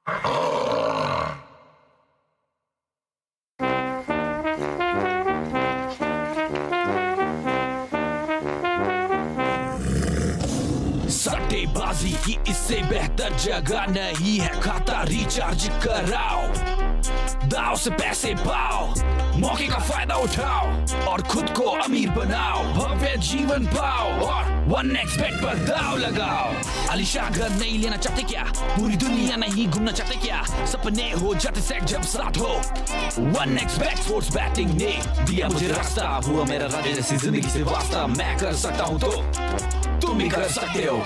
सट्टेबाजी की इससे बेहतर जगह नहीं है, खाता रिचार्ज कराओ, दाव से पैसे पाओ, मौके का फायदा उठाओ और खुद को अमीर बनाओ, भव्य जीवन पाओ और 1xBet पर दाव लगाओ। आलीशान घर नहीं लेना चाहते क्या, पूरी दुनिया नहीं घूमना चाहते क्या, सपने हो जाते सेट जब साथ हो। 1xBet स्पोर्ट्स बैटिंग ने दिया मुझे रास्ता, हुआ मेरा राजा जैसी जिंदगी से वास्ता, मैं कर सकता हूँ तो तुम भी कर सकते हो।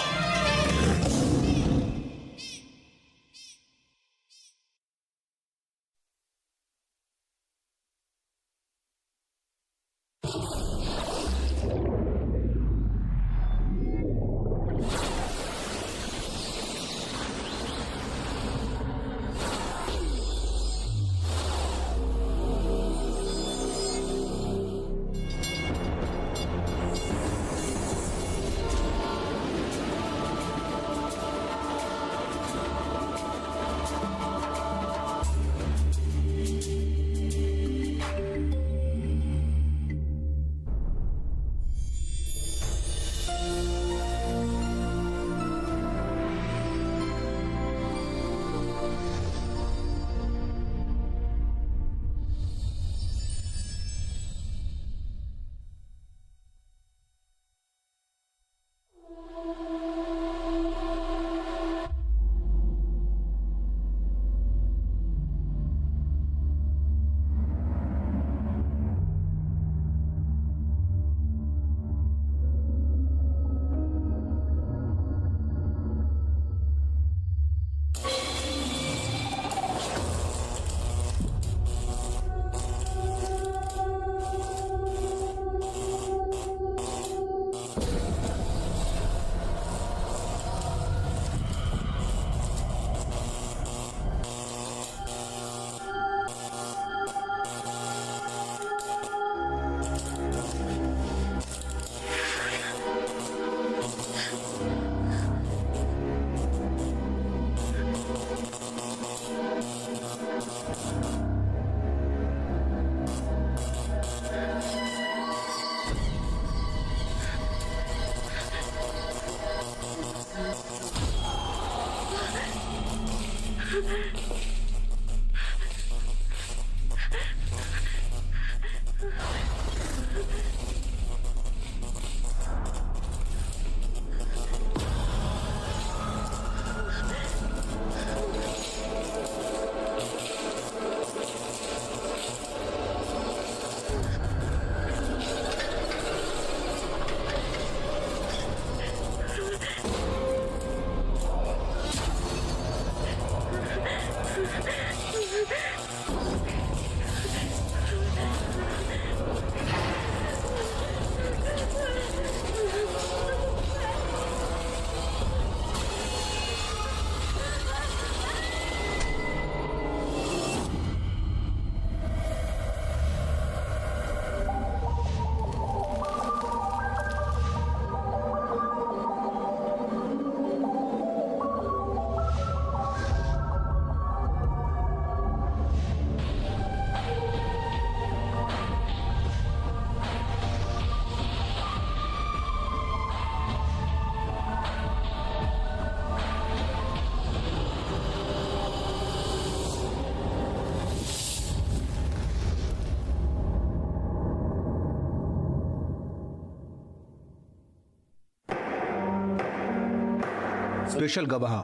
स्पेशल गवाह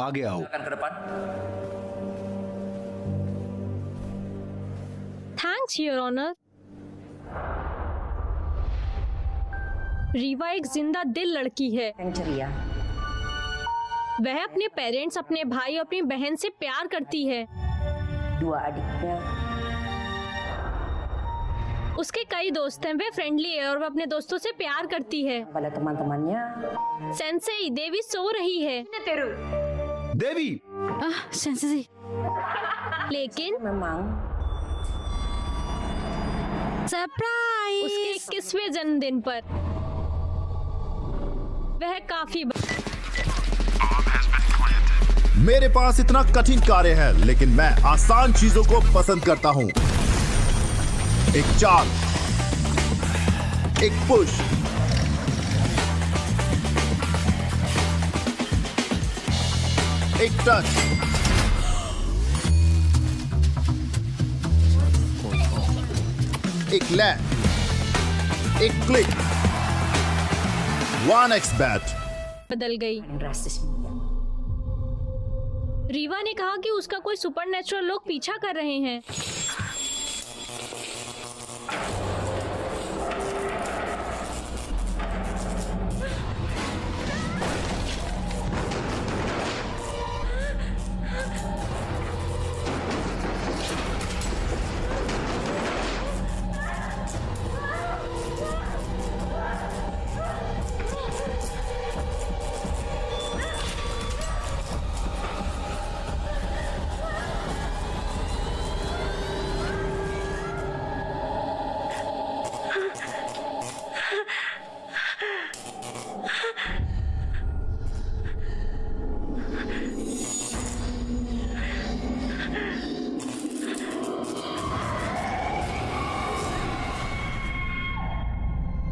आगे आओ। Thanks your honour. रीवा एक जिंदा दिल लड़की है। वह अपने पेरेंट्स, अपने भाई और अपनी बहन से प्यार करती है। उसके कई दोस्त हैं, वह फ्रेंडली है और वह अपने दोस्तों से प्यार करती है। सेंसेई, देवी सो रही है। देवी सेंसेई, लेकिन सरप्राइज, उसके 21वें जन्मदिन पर वह काफी मेरे पास इतना कठिन कार्य है, लेकिन मैं आसान चीजों को पसंद करता हूं। एक चाल, एक पुश, एक टच, एक लैंड, एक क्लिक, 1x बैट। बदल गई। रीवा ने कहा कि उसका कोई सुपरनैचुरल लोग पीछा कर रहे हैं।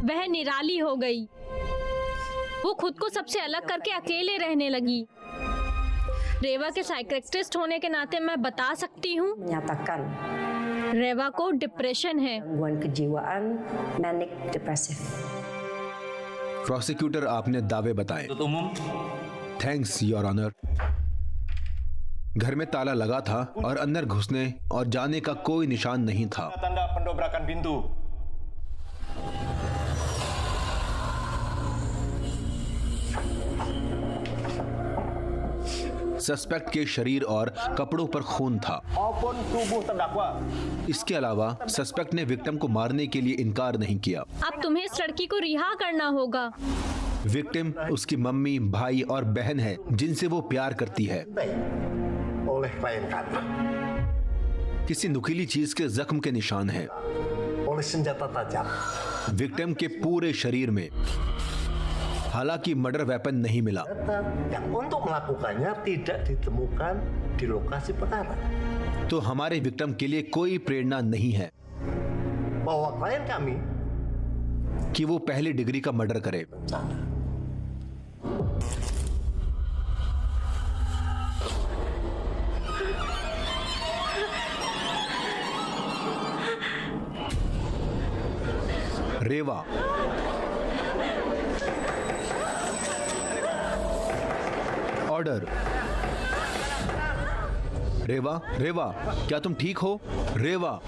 वह निराली हो गई। वो खुद को सबसे अलग करके अकेले रहने लगी। रेवा के साइकियाट्रिस्ट होने के नाते मैं बता सकती हूँ, menyatakan रेवा को डिप्रेशन है। gangguan kejiwaan manic depressive. Prosecutor, आपने दावे बताए। umum thanks your honour. घर में ताला लगा था और अंदर घुसने और जाने का कोई निशान नहीं था। Tanda pendobrakan pintu. सस्पेक्ट के शरीर और कपड़ों पर खून था। Maupun tubuh terdakwa. इसके अलावा सस्पेक्ट ने विक्टिम को मारने के लिए इनकार नहीं किया। अब तुम्हें इस लड़की को रिहा करना होगा। विक्टिम उसकी मम्मी, भाई और बहन है जिनसे वो प्यार करती है। oleh klien kami, किसी नुकीली चीज के जख्म के निशान है। oleh senjata tajam. विक्टिम के पूरे शरीर में। हालांकि मर्डर वेपन नहीं मिला। Data yang untuk melakukannya tidak ditemukan di lokasi perkara. तो हमारे विक्टिम के लिए कोई प्रेरणा नहीं है Bahwa klien kami कि वो पहली डिग्री का मर्डर करे। bencana. रेवा, ऑर्डर। रेवा, रेवा, क्या तुम ठीक हो? रेवा,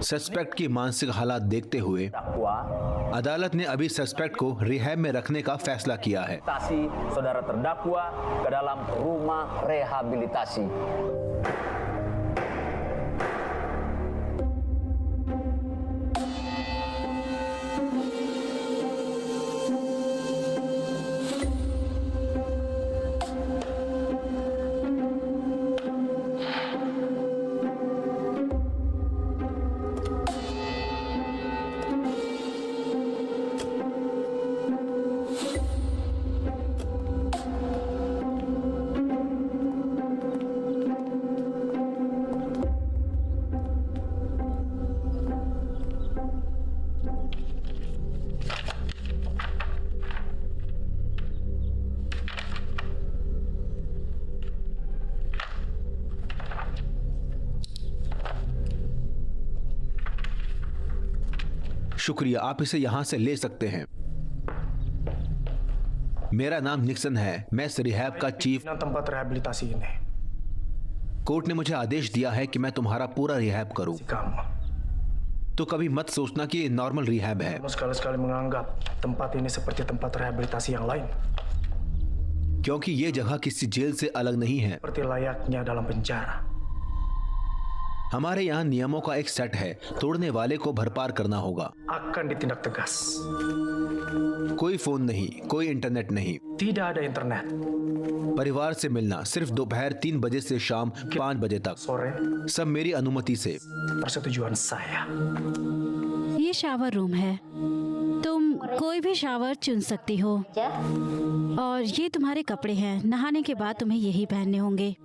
सस्पेक्ट की मानसिक हालात देखते हुए अदालत ने अभी सस्पेक्ट को रिहैब में रखने का फैसला किया है। saudara terdakwa ke dalam rumah rehabilitasi. शुक्रिया, आप इसे यहां से ले सकते हैं। मेरा नाम निक्सन है, मैं इस रिहैब का chief. Tempat rehabilitasi ini. Court ने मुझे आदेश दिया है कि मैं तुम्हारा पूरा रिहैब करूं। Kamu. तो कभी मत सोचना कि ये नॉर्मल रिहैब है। Kamu sekali-sekali menganggap tempat ini seperti tempat rehabilitasi yang lain. क्योंकि ये जगह किसी जेल से अलग नहीं है। Seperti layaknya dalam penjara. हमारे यहाँ नियमों का एक सेट है, तोड़ने वाले को भरपार करना होगा। Akan ditindak tegas. कोई फोन नहीं, कोई इंटरनेट नहीं। Tidak ada internet. परिवार से मिलना सिर्फ दोपहर 3 बजे से शाम 5 बजे तक, Sore, सब मेरी अनुमति से। persetujuan saya. ये शावर रूम है। तुम तुम कोई भी शावर चुन सकती हो और ये तुम्हारे कपड़े हैं। नहाने के बाद तुम्हें यही पहनने होंगे।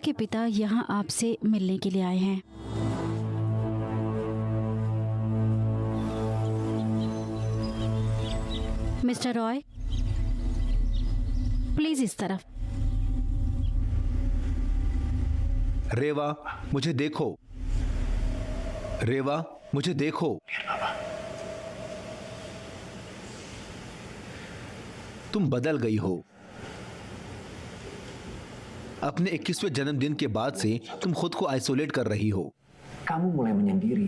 के पिता यहाँ आपसे मिलने के लिए आए हैं। मिस्टर रॉय, प्लीज इस तरफ। रेवा, मुझे देखो। रेवा, मुझे देखो। तुम बदल गई हो। अपने 21वें जन्मदिन के बाद से तुम खुद को आइसोलेट कर रही हो। Kamu mulai menyendiri.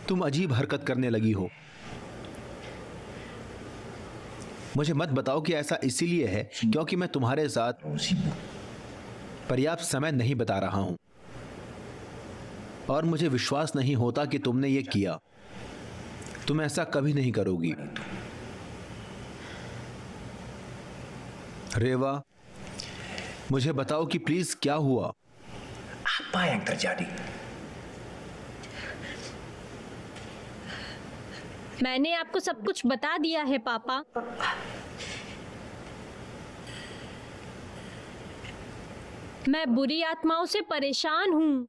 तुम अजीब हरकत करने लगी हो। मुझे मत बताओ कि ऐसा इसीलिए है क्योंकि मैं तुम्हारे साथ पर्याप्त समय नहीं बिता रहा हूं और मुझे विश्वास नहीं होता कि तुमने ये किया। तुम ऐसा कभी नहीं करोगी। रेवा, मुझे बताओ कि प्लीज क्या हुआ। Apa yang terjadi? मैंने आपको सब कुछ बता दिया है पापा। मैं बुरी आत्माओं से परेशान हूँ।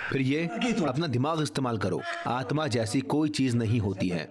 फिर ये अपना दिमाग इस्तेमाल करो। आत्मा जैसी कोई चीज नहीं होती है।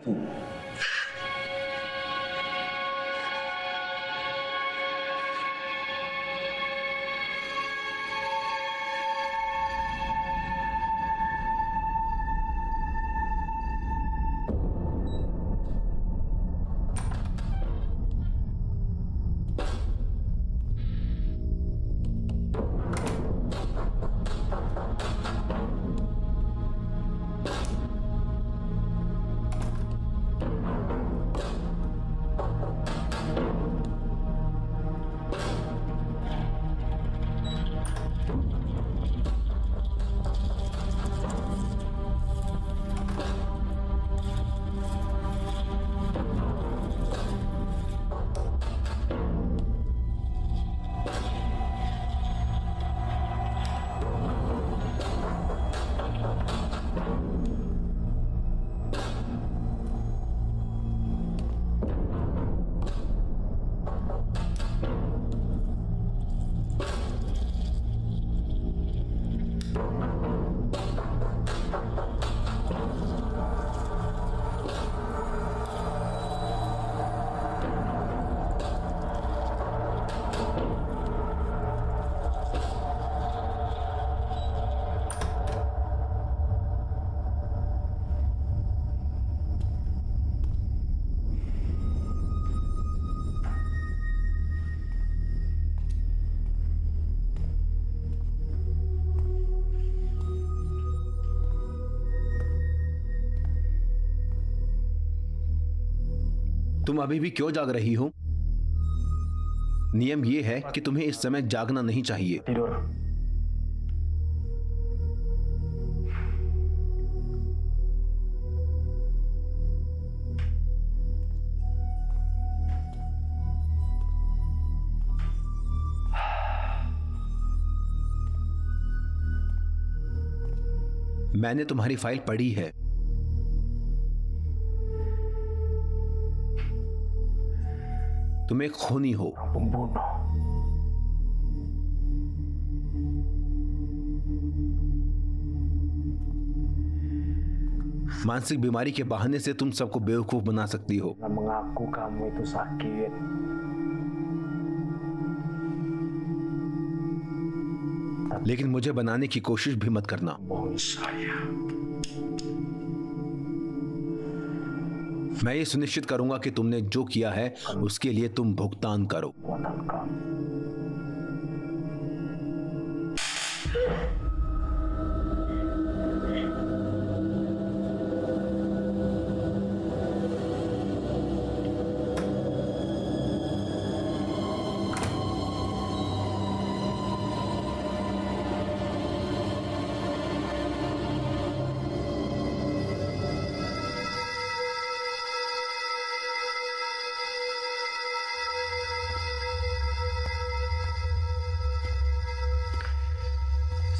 तुम अभी भी क्यों जाग रही हो? नियम यह है कि तुम्हें इस समय जागना नहीं चाहिए। Tidur. मैंने तुम्हारी फाइल पढ़ी है। तुम एक खूनी हो। Pembunuh. मानसिक बीमारी के बहाने से तुम सबको बेवकूफ बना सकती हो। Dengan mengaku kamu itu sakit. लेकिन मुझे बनाने की कोशिश भी मत करना। Bohong saya. मैं ये सुनिश्चित करूंगा कि तुमने जो किया है उसके लिए तुम भुगतान करो। Buatan kamu.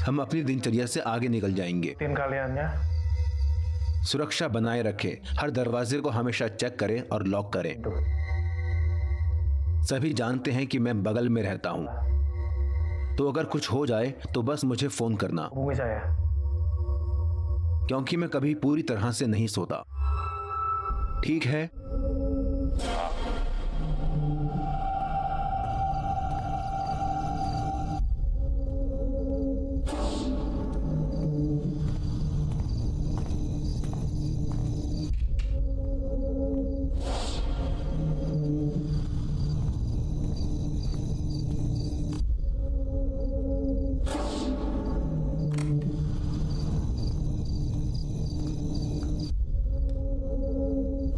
हम अपनी दिनचर्या से आगे निकल जाएंगे। Tin kaliannya. सुरक्षा बनाए रखें, हर दरवाजे को हमेशा चेक करें और लॉक करें। सभी जानते हैं कि मैं बगल में रहता हूं, तो अगर कुछ हो जाए तो बस मुझे फोन करना, Hubungi saya. क्योंकि मैं कभी पूरी तरह से नहीं सोता। ठीक है?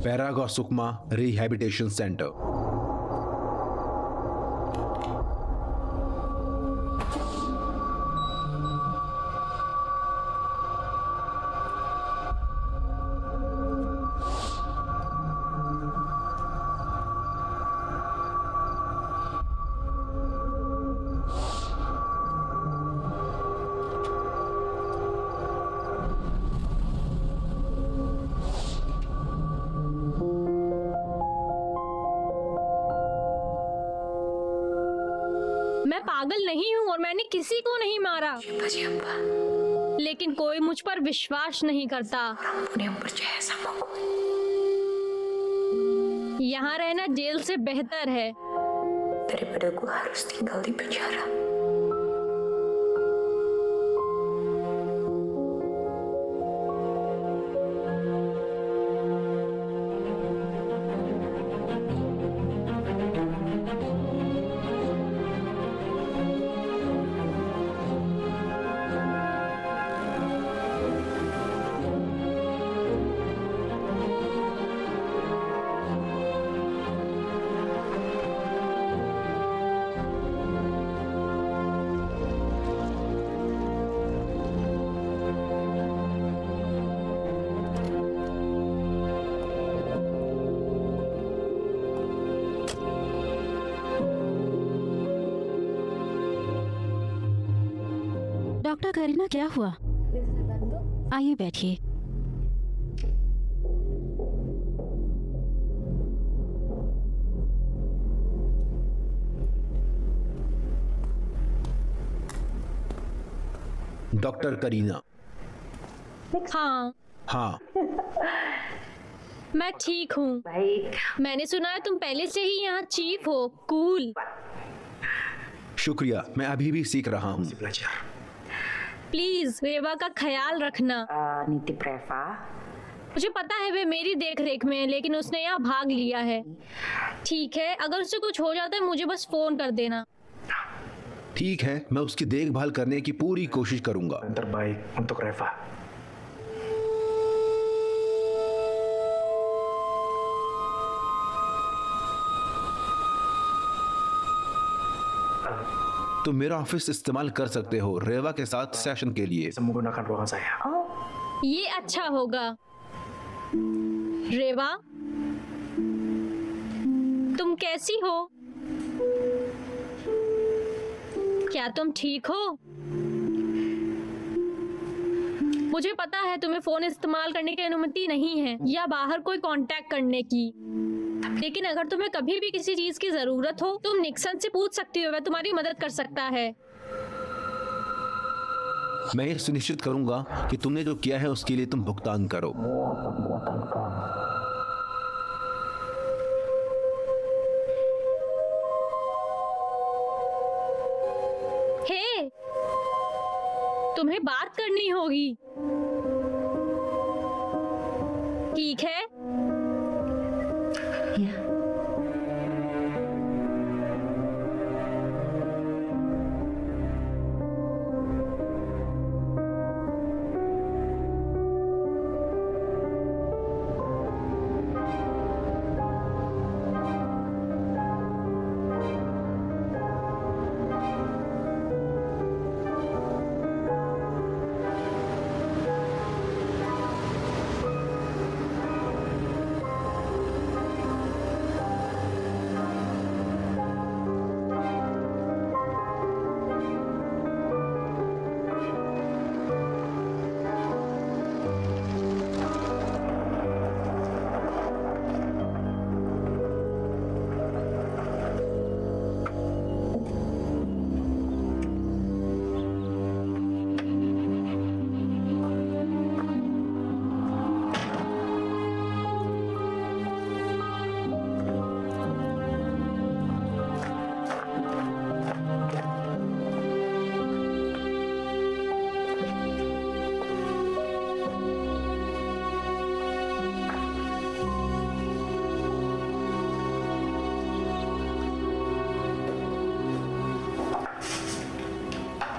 पैरागो सुकमा रिहैबिलिटेशन सेंटर। मैं पागल नहीं हूँ और मैंने किसी को नहीं मारा, लेकिन कोई मुझ पर विश्वास नहीं करता। यहाँ रहना जेल से बेहतर है। Daripada gue harus tinggal di penjara. Doctor Kareena, क्या हुआ? आइए बैठिए। डॉक्टर करीना। हाँ, हाँ, मैं ठीक हूँ। Baik. मैंने सुना है तुम पहले से ही यहाँ चीफ हो। कूल। शुक्रिया, मैं अभी भी सीख रहा हूँ। Belajar. प्लीज रेवा का ख्याल रखना। Nitip Reva. मुझे पता है वे मेरी देख रेख में है, लेकिन उसने यहाँ भाग लिया है। ठीक है, अगर उससे कुछ हो जाता है मुझे बस फोन कर देना। ठीक है, मैं उसकी देखभाल करने की पूरी कोशिश करूंगा। Yang terbaik untuk Reva. तुम मेरा ऑफिस इस्तेमाल कर सकते हो रेवा के साथ सेशन के लिए। Bisa menggunakan ruangan saya. ये अच्छा होगा। रेवा, तुम कैसी हो? क्या तुम ठीक हो? मुझे पता है तुम्हें फोन इस्तेमाल करने की अनुमति नहीं है या बाहर कोई कांटेक्ट करने की, लेकिन अगर तुम्हें कभी भी किसी चीज की जरूरत हो तुम निक्सन से पूछ सकती हो, वह तुम्हारी मदद कर सकता है। मैं ये सुनिश्चित करूंगा कि तुमने जो किया है उसके लिए तुम भुगतान करो। हे, तुम्हें बात करनी होगी, ठीक है?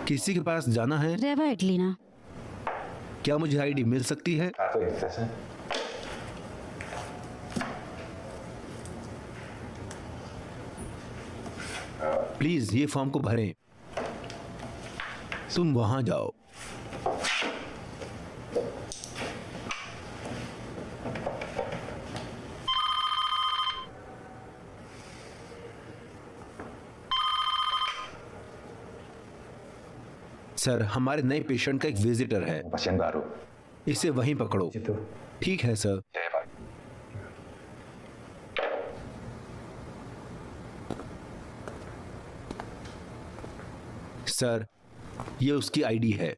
किसी के पास जाना है? रेवा एडलिना। क्या मुझे आईडी मिल सकती है? प्लीज ये फॉर्म को भरें। तुम वहां जाओ। सर, हमारे नए पेशेंट का एक विजिटर है। Pasien baru. इसे वहीं पकड़ो। Situ. ठीक है सर। Ya, Pak. सर, ये उसकी आईडी है।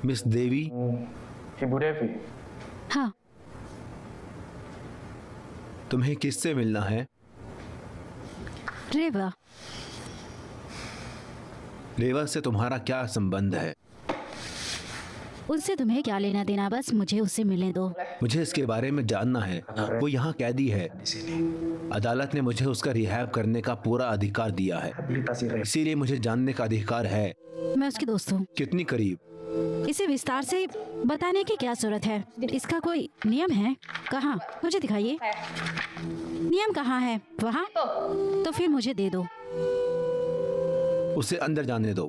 मिस देवी। Ibu Devi. हाँ, तुम्हें किससे मिलना है? रेवा। रेवा से तुम्हारा क्या संबंध है? उससे तुम्हें क्या लेना देना, बस मुझे उससे मिलने दो। मुझे इसके बारे में जानना है। वो यहाँ कैदी है। अदालत ने मुझे उसका रिहैब करने का पूरा अधिकार दिया है, Rehabilitasi Rev. इसीलिए मुझे जानने का अधिकार है। मैं उसकी दोस्त हूँ। कितनी करीब? इसे विस्तार से बताने की क्या जरूरत है? इसका कोई नियम है? कहाँ? मुझे दिखाइए। नियम कहाँ है? वहाँ? तो फिर मुझे दे दो। उसे अंदर जाने दो,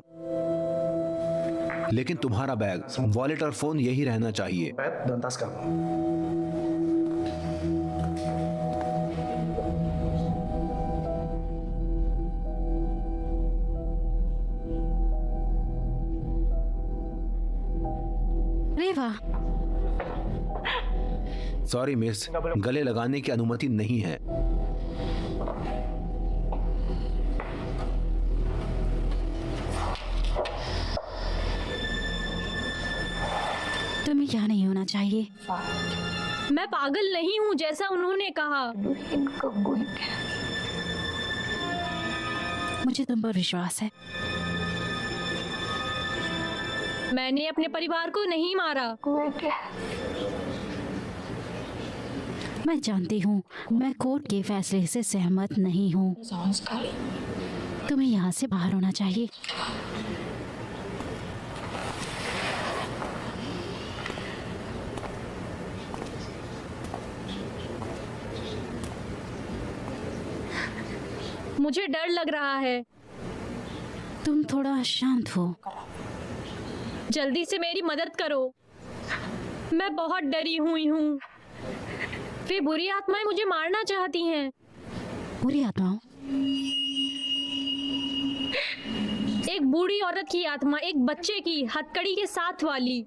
लेकिन तुम्हारा बैग, वॉलेट और फोन यही रहना चाहिए। Pet dan tas kamu. रेवा, सॉरी मिस, गले लगाने की अनुमति नहीं है। तुम्हें क्या नहीं होना चाहिए? मैं पागल नहीं हूँ जैसा उन्होंने कहा। मुझे तुम पर विश्वास है। मैंने अपने परिवार को नहीं मारा। मैं जानती हूँ, मैं कोर्ट के फैसले से सहमत नहीं हूँ। तुम्हें यहाँ से बाहर होना चाहिए। मुझे डर लग रहा है। तुम थोड़ा शांत हो। जल्दी से मेरी मदद करो, मैं बहुत डरी हुई हूँ। वे बुरी आत्माएं मुझे मारना चाहती हैं। बुरी आत्माओं? एक बूढ़ी औरत की आत्मा, एक बच्चे की, हथकड़ी के साथ वाली।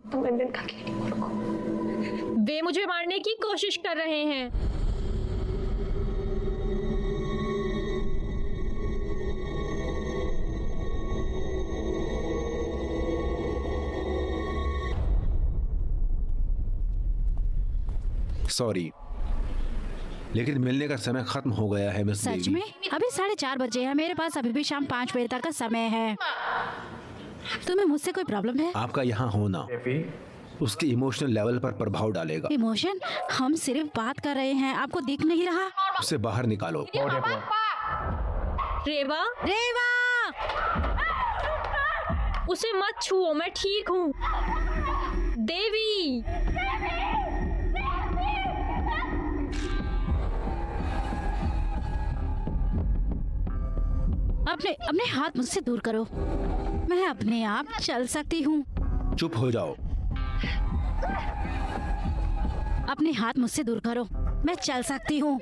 वे मुझे मारने की कोशिश कर रहे हैं। सॉरी, लेकिन मिलने का समय खत्म हो गया है मिस सच देवी। में? अभी 4:30 बजे है। मेरे पास अभी भी शाम 5 बजे तक का समय है। तुम्हें मुझसे कोई प्रॉब्लम है? आपका यहाँ होना देवी, उसके इमोशनल लेवल पर प्रभाव डालेगा। इमोशन? हम सिर्फ बात कर रहे हैं, आपको दिख नहीं रहा? उसे बाहर निकालो। रेवा, रेवा! उसे मत छुओ, मैं ठीक हूँ। देवी, अपने हाथ मुझसे दूर करो। मैं अपने आप चल सकती हूँ। चुप हो जाओ। अपने हाथ मुझसे दूर करो, मैं चल सकती हूँ।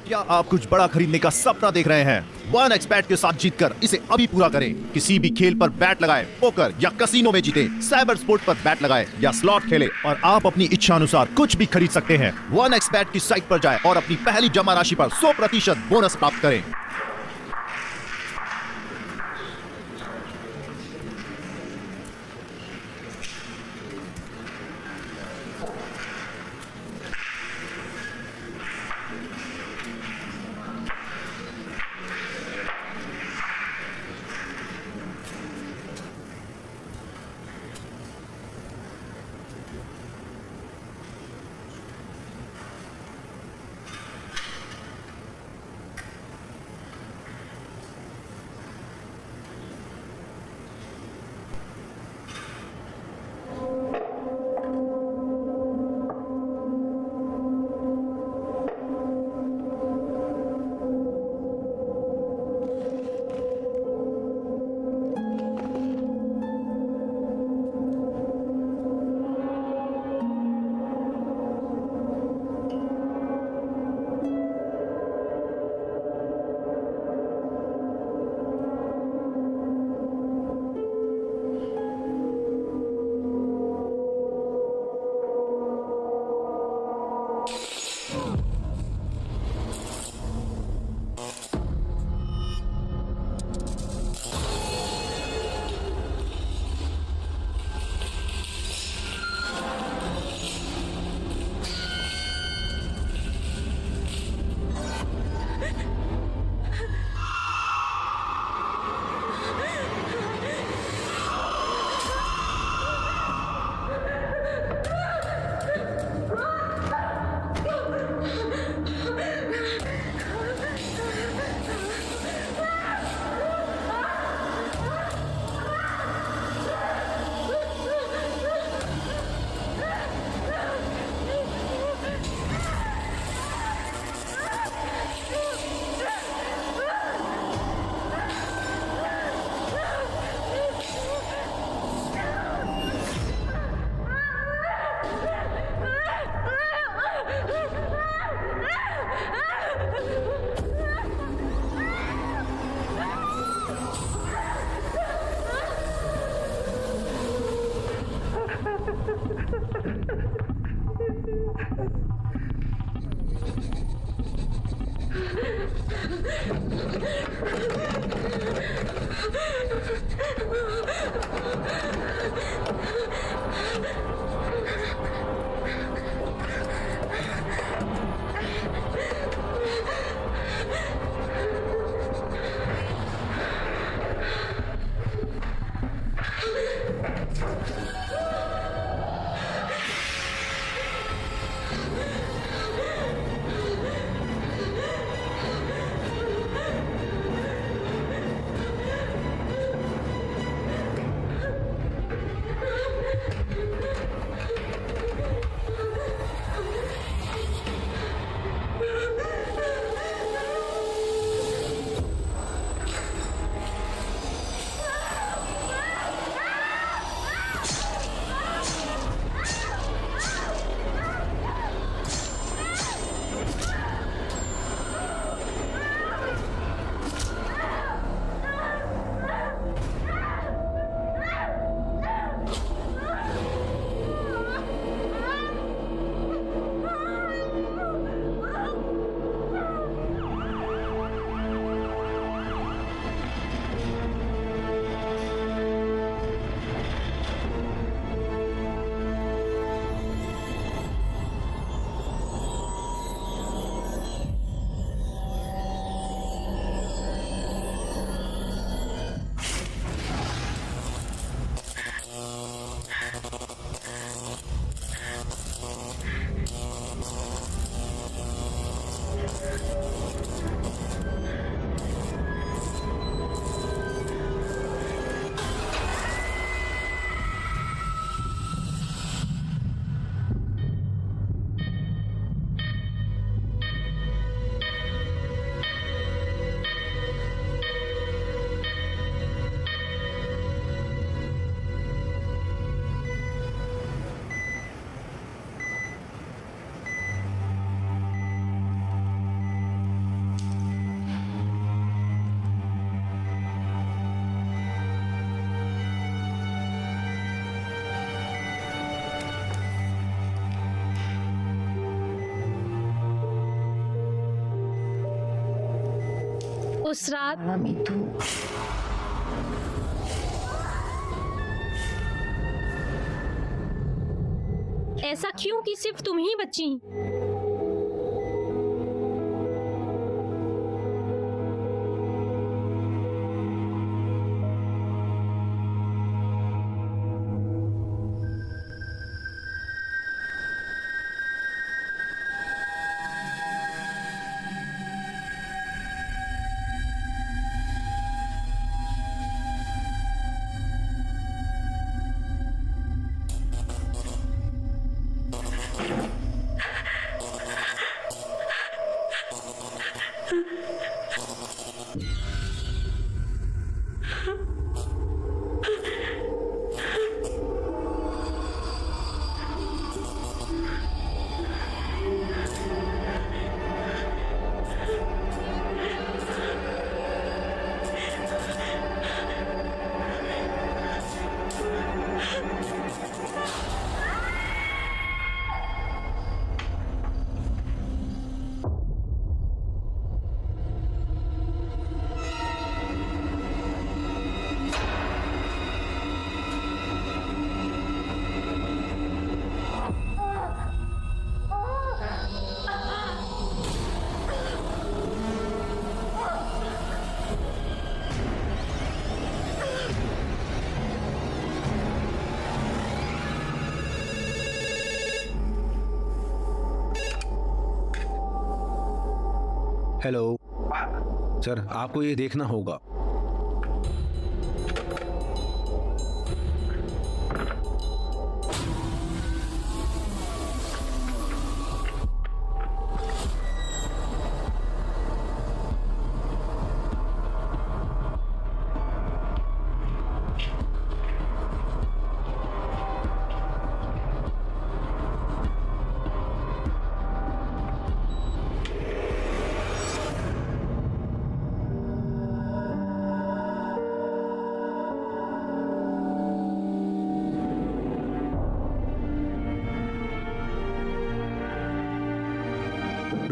क्या आप कुछ बड़ा खरीदने का सपना देख रहे हैं? 1xBet के साथ जीतकर इसे अभी पूरा करें। किसी भी खेल पर बैट लगाएं, पोकर या कसिनो में जीते, साइबर स्पोर्ट पर बैट लगाएं या स्लॉट खेलें और आप अपनी इच्छा अनुसार कुछ भी खरीद सकते हैं। 1xBet की साइट पर जाएं और अपनी पहली जमा राशि पर 100% बोनस प्राप्त करें। उस रात Malam itu ऐसा क्यों कि सिर्फ तुम ही बची? हेलो सर, आपको ये देखना होगा।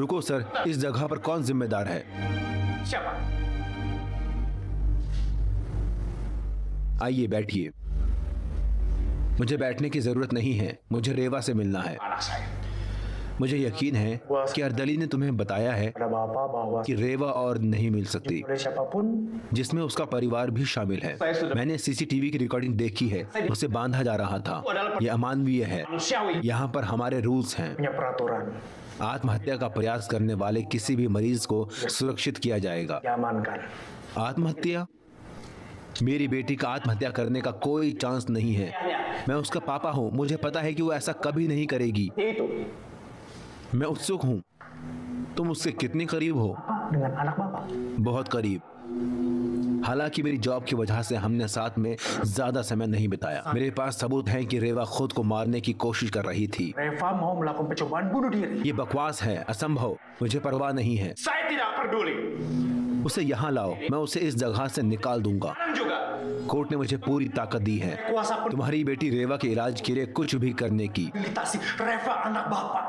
रुको सर, इस जगह पर कौन जिम्मेदार है? Siapa? आइए बैठिए। मुझे बैठने की जरूरत नहीं है, मुझे रेवा से मिलना है। Anak saya. मुझे यकीन है कि अर्दली ने तुम्हें बताया है Pada Bapak bahwa कि रेवा और नहीं मिल सकती, oleh siapapun जिसमें उसका परिवार भी शामिल है। मैंने सीसीटीवी की रिकॉर्डिंग देखी है, उसे बांधा जा रहा था। यह अमानवीय है। manusiawi यहाँ पर हमारे रूल्स हैं। punya peraturan आत्महत्या का प्रयास करने वाले किसी भी मरीज को सुरक्षित किया जाएगा। diamankan. आत्महत्या? मेरी बेटी का आत्महत्या करने का कोई चांस नहीं है। मैं उसका पापा हूँ, मुझे पता है कि वो ऐसा कभी नहीं करेगी। Itu मैं उत्सुक हूँ, तुम उससे कितनी करीब हो? Bapak dengan anak Bapak. बहुत करीब। हालांकि मेरी जॉब की वजह से हमने साथ में ज्यादा समय नहीं बिताया। मेरे पास सबूत हैं कि रेवा खुद को मारने की कोशिश कर रही थी। Reva mau melakukan percobaan bunuh diri. ये बकवास है, असंभव। मुझे परवाह नहीं है। Saya tidak peduli. उसे यहाँ लाओ, मैं उसे इस जगह से निकाल दूंगा। Sekarang juga कोर्ट ने मुझे पूरी ताकत दी है kuasa तुम्हारी बेटी रेवा के इलाज के लिए कुछ भी करने की। rehabilitasi Reva anak Bapak.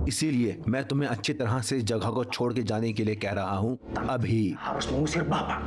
इसीलिए मैं तुम्हें अच्छी तरह से इस जगह को छोड़ के जाने के लिए कह रहा हूँ अभी। Harus mengusir Bapak.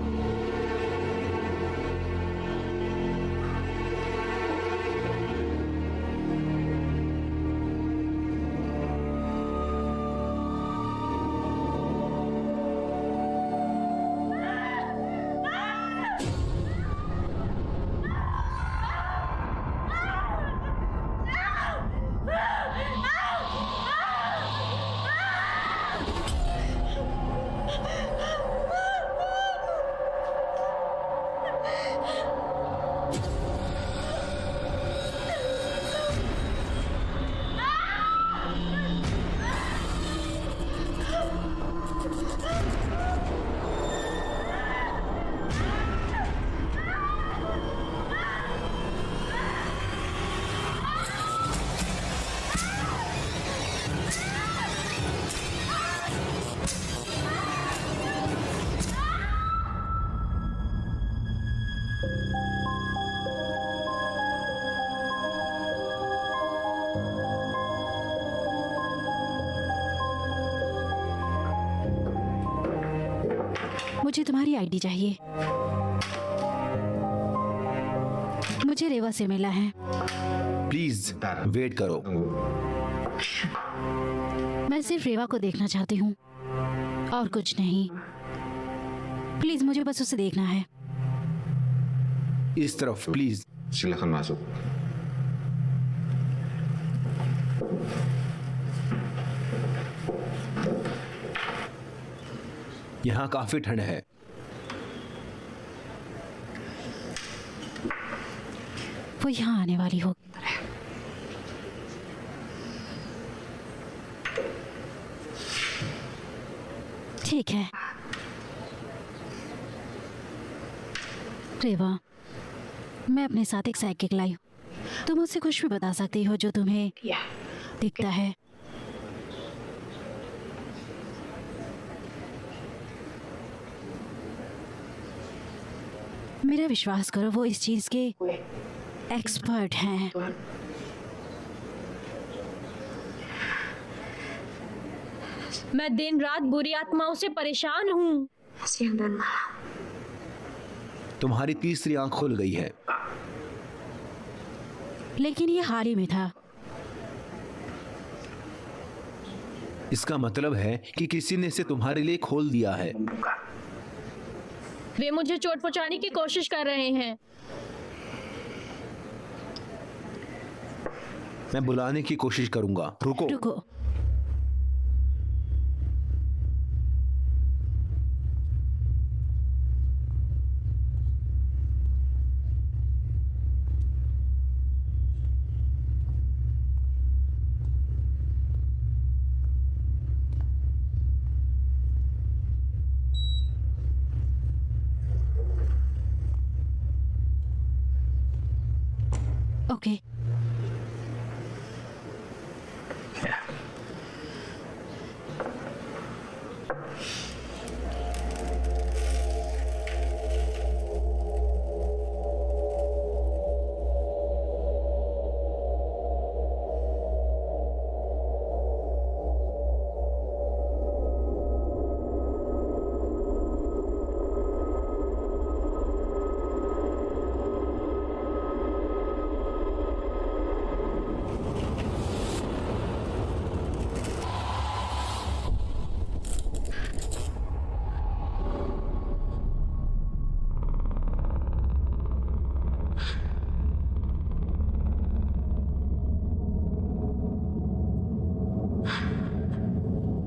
मुझे तुम्हारी आईडी चाहिए। मुझे रेवा से मिला है। प्लीज वेट करो। मैं सिर्फ रेवा को देखना चाहती हूँ और कुछ नहीं। प्लीज मुझे बस उसे देखना है। इस तरफ प्लीज। Silakan masuk. यहाँ काफी ठंड है। वो यहाँ आने वाली हो। ठीक है रेवा, मैं अपने साथ एक साइकिक लाई हूँ। तुम उससे कुछ भी बता सकती हो जो तुम्हें दिखता है। मेरा विश्वास करो, वो इस चीज के एक्सपर्ट हैं। मैं दिन रात बुरी आत्माओं से परेशान हूँ। Siang dan malam. तुम्हारी तीसरी आंख खुल गई है। लेकिन ये हाल ही में था। इसका मतलब है कि किसी ने इसे तुम्हारे लिए खोल दिया है। वे मुझे चोट पहुंचाने की कोशिश कर रहे हैं। मैं बुलाने की कोशिश करूंगा। रुको। रुको। ओके।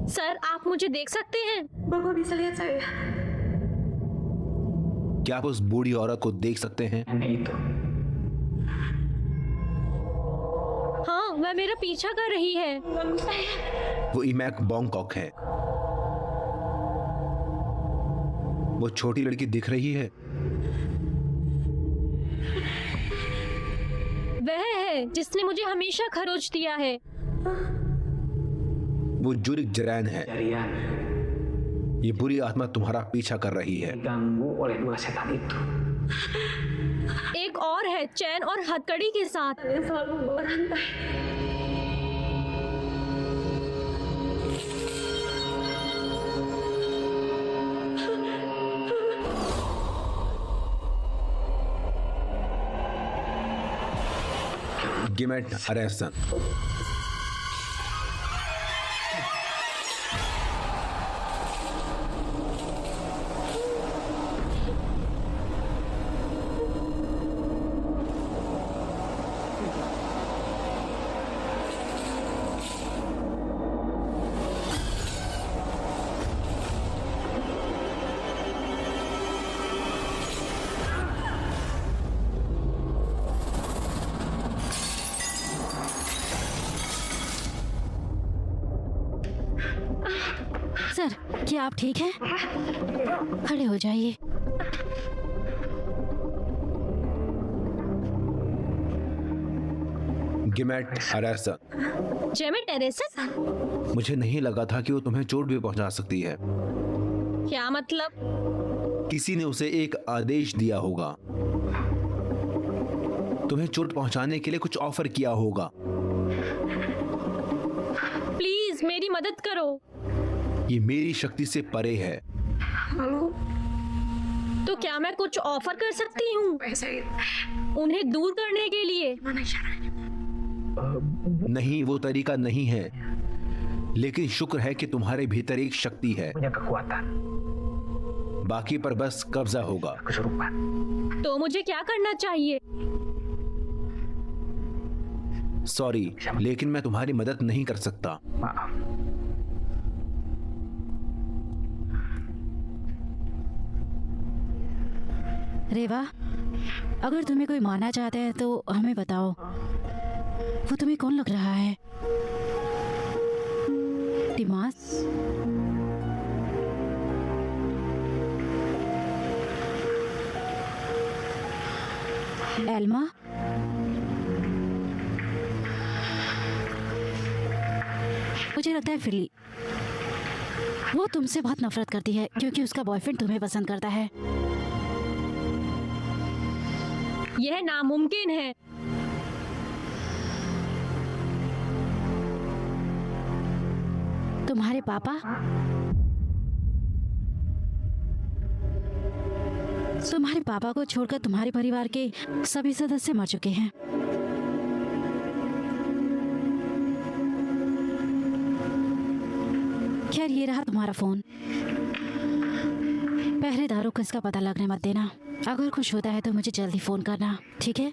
सर, आप मुझे देख सकते हैं? Bapak bisa lihat saya? क्या आप उस बूढ़ी औरत को देख सकते हैं? Nenek itu. हाँ, वह मेरा पीछा कर रही है। वो इमैक बॉन्गकॉक है। वो छोटी लड़की दिख रही है। वह है जिसने मुझे हमेशा खरोच दिया है। वो जुरिक जरैन है। Jarian ये बुरी आत्मा तुम्हारा पीछा कर रही है। diganggu oleh dua setan itu. एक और है चैन और हथकड़ी के साथ। Saya selalu membawa rantai. गिमेट अरेसन। सर, क्या आप ठीक हैं? खड़े हो जाइए। गिमेट अरेसन। जेमेट एरेसन? मुझे नहीं लगा था कि वो तुम्हें चोट भी पहुंचा सकती है। क्या मतलब? किसी ने उसे एक आदेश दिया होगा, तुम्हें चोट पहुंचाने के लिए कुछ ऑफर किया होगा। प्लीज मेरी मदद करो। ये मेरी शक्ति से परे है। तो क्या मैं कुछ ऑफर कर सकती हूँ उन्हें दूर करने के लिए? नहीं, वो तरीका नहीं है, लेकिन शुक्र है कि तुम्हारे भीतर एक शक्ति है। Punya kekuatan. बाकी पर बस कब्जा होगा। Kesurupan. तो मुझे क्या करना चाहिए? सॉरी, लेकिन मैं तुम्हारी मदद नहीं कर सकता। Maaf. रेवा, अगर तुम्हें कोई मारना चाहता है तो हमें बताओ। वो तुम्हें कौन लग रहा है? टिमास? एल्मा? मुझे लगता है फिली। वो तुमसे बहुत नफरत करती है क्योंकि उसका बॉयफ्रेंड तुम्हें पसंद करता है। यह नामुमकिन है। तुम्हारे पापा? तुम्हारे पापा को छोड़कर तुम्हारे परिवार के सभी सदस्य मर चुके हैं। खैर, ये रहा तुम्हारा फोन। पहरेदारों को इसका पता लगने मत देना। अगर कुछ होता है तो मुझे जल्दी फोन करना, ठीक है?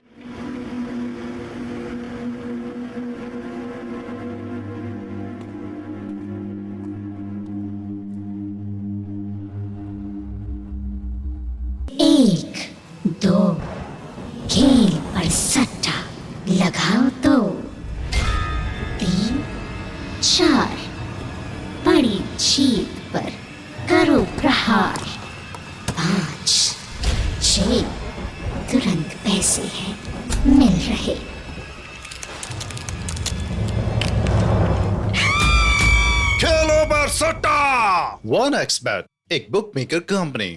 एक, दो, खेल पर सट्टा लगाओ तो। 3, 4, बड़ी जीत पर करो प्रहार। 5, 6, तुरंत पैसे हैं मिल रहे। खेलो पर सट्टा। 1xBet, एक बुकमेकर कंपनी।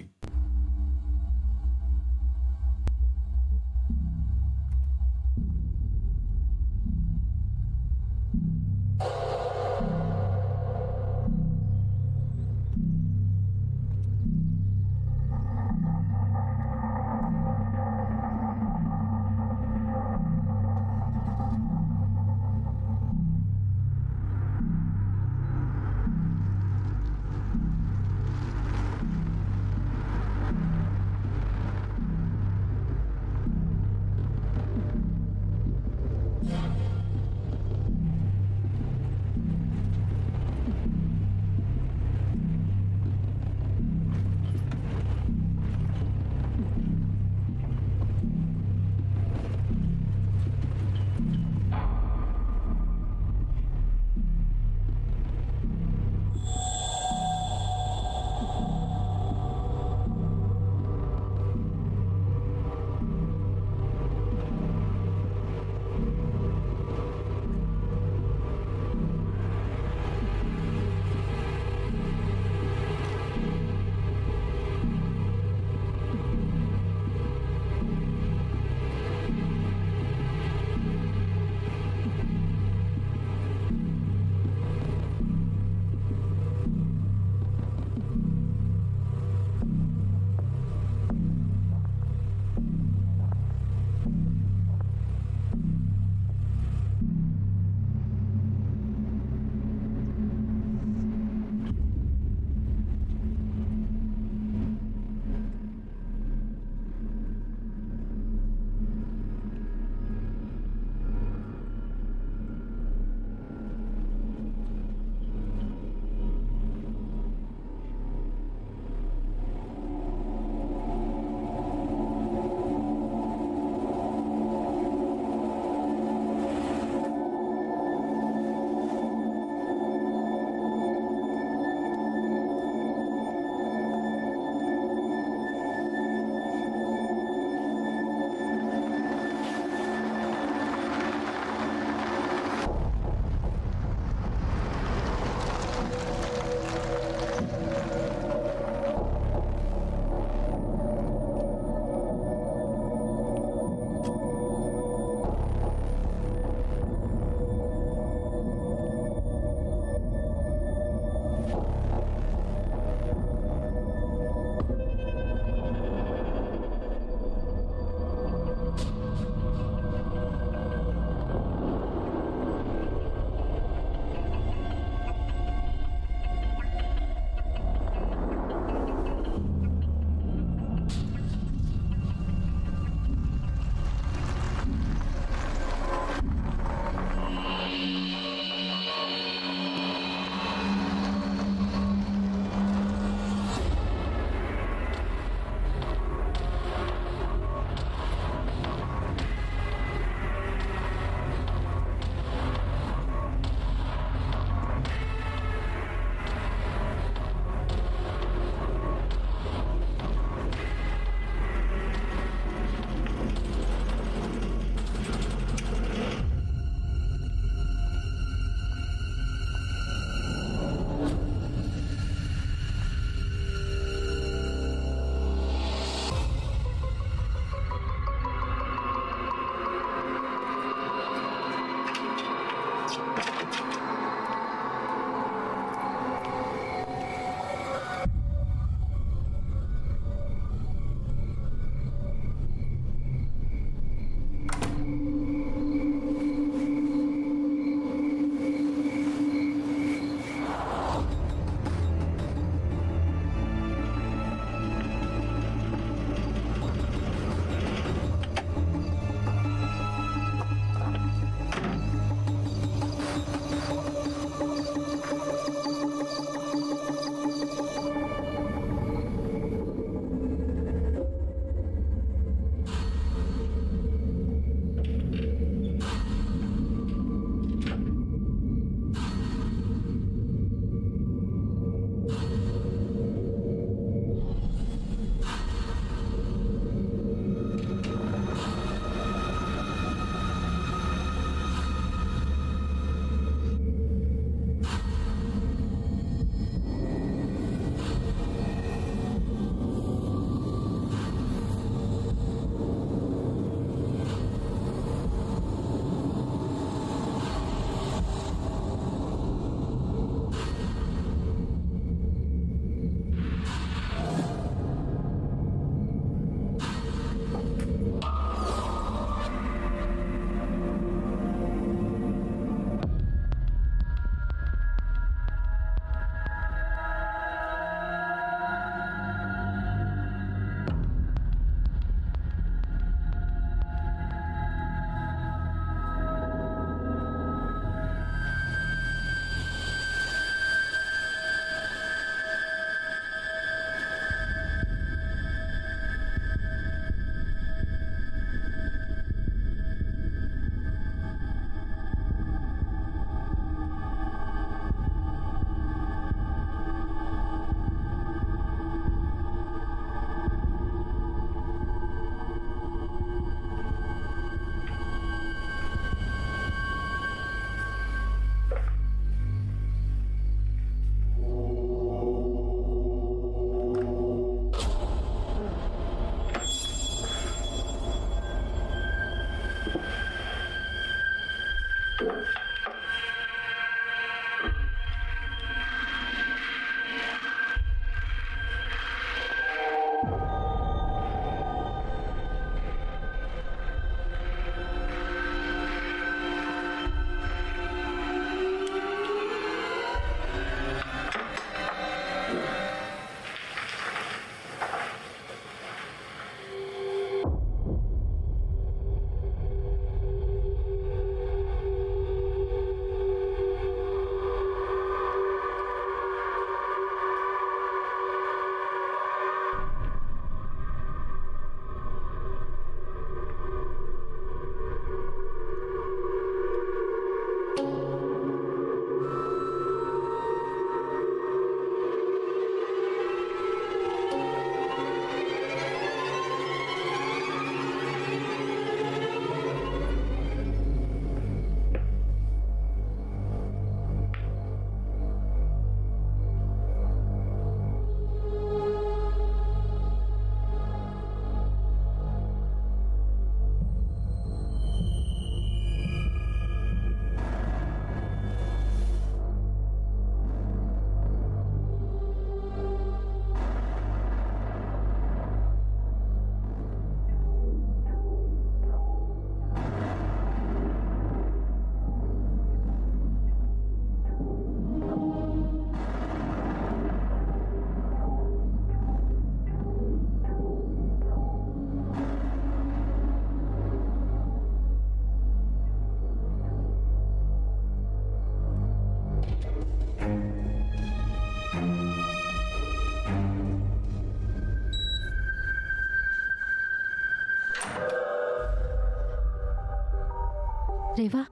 रेवा,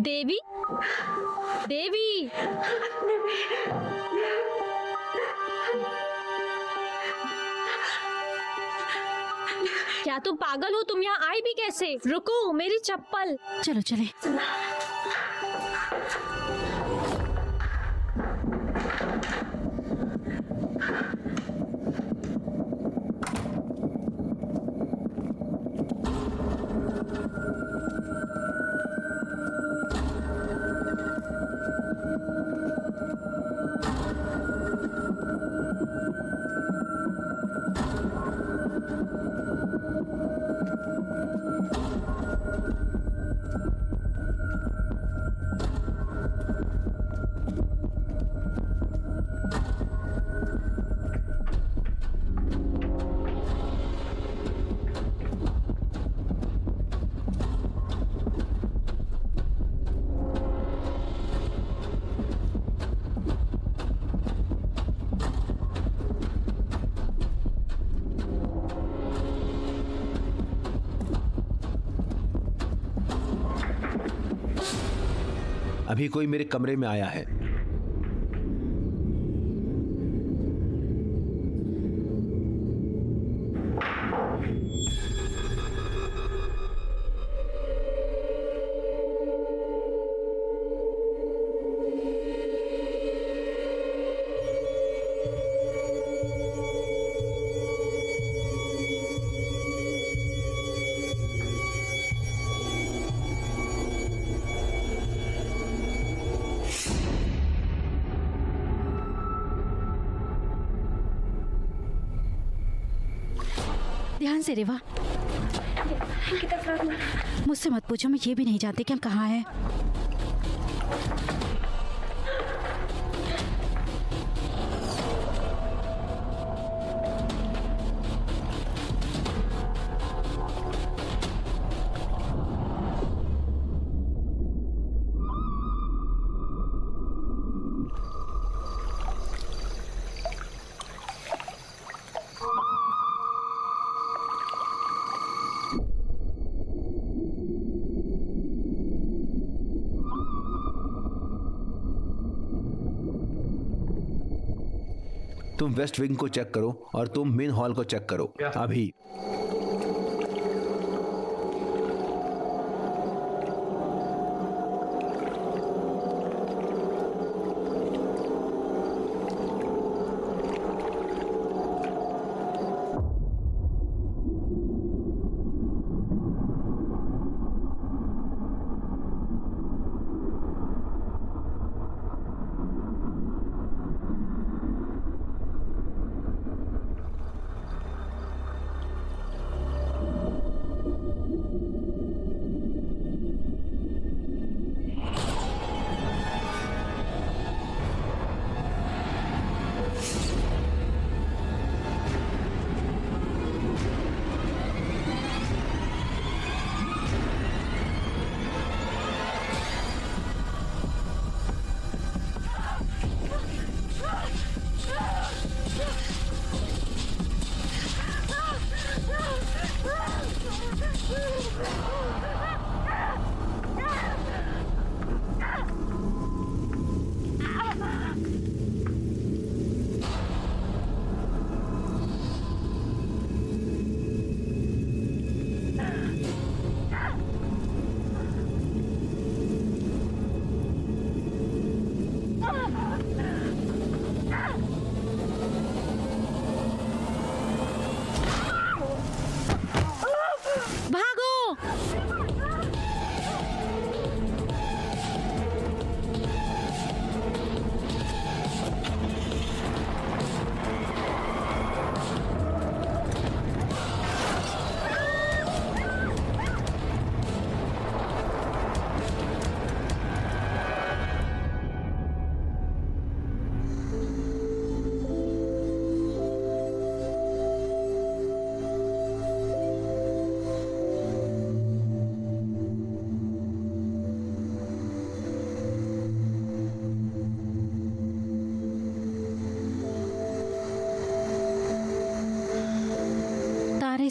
देवी, देवी, क्या तुम पागल हो? तुम यहाँ आई भी कैसे? रुको, मेरी चप्पल। चलो चले। अभी कोई मेरे कमरे में आया है। ध्यान से रेवा, मुझसे मत पूछो, मैं ये भी नहीं जानती कि हम कहाँ हैं। तुम वेस्ट विंग को चेक करो और तुम मेन हॉल को चेक करो अभी।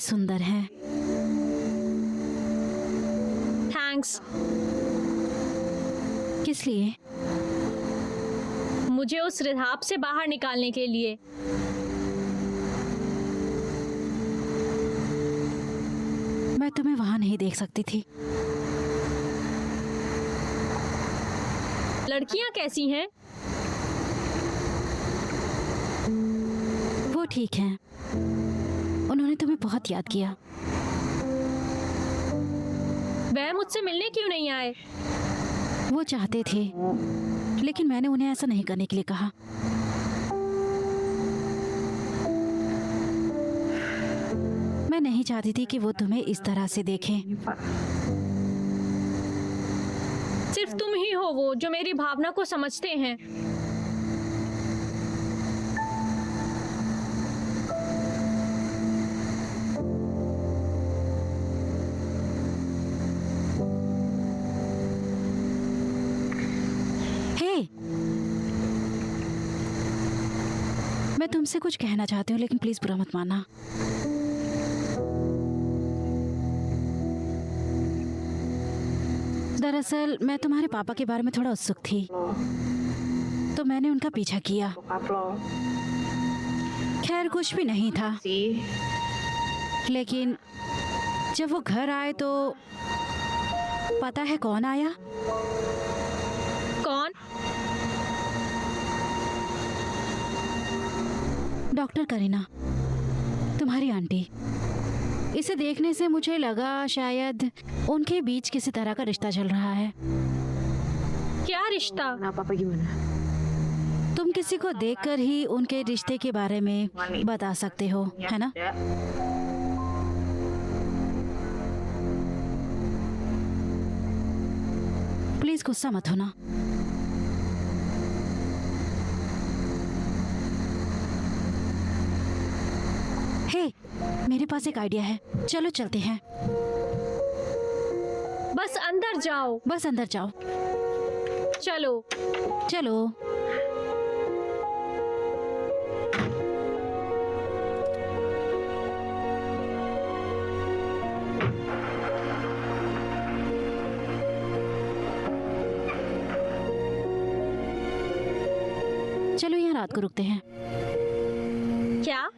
सुंदर हैं। थैंक्स। किस लिए? मुझे उस रिहाब से बाहर निकालने के लिए। मैं तुम्हें वहां नहीं देख सकती थी। लड़कियां कैसी हैं? वो ठीक हैं। उन्होंने तुम्हें बहुत याद किया। वह मुझसे मिलने क्यों नहीं आए? वो चाहते थे, लेकिन मैंने उन्हें ऐसा नहीं करने के लिए कहा। मैं नहीं चाहती थी कि वो तुम्हें इस तरह से देखें। सिर्फ तुम ही हो वो जो मेरी भावना को समझते हैं। मैं तुमसे कुछ कहना चाहती हूँ, लेकिन प्लीज बुरा मत मानना। दरअसल मैं तुम्हारे पापा के बारे में थोड़ा उत्सुक थी, तो मैंने उनका पीछा किया। खैर कुछ भी नहीं था, लेकिन जब वो घर आए तो पता है कौन आया? कौन? डॉक्टर करीना, तुम्हारी आंटी। इसे देखने से मुझे लगा शायद उनके बीच किसी तरह का रिश्ता चल रहा है। क्या रिश्ता? तुम किसी को देखकर ही उनके रिश्ते के बारे में बता सकते हो, है ना? प्लीज गुस्सा मत होना। हे, मेरे पास एक आइडिया है। चलो चलते हैं। बस अंदर जाओ। बस अंदर जाओ। चलो चलो। चलो यहाँ रात को रुकते हैं। क्या?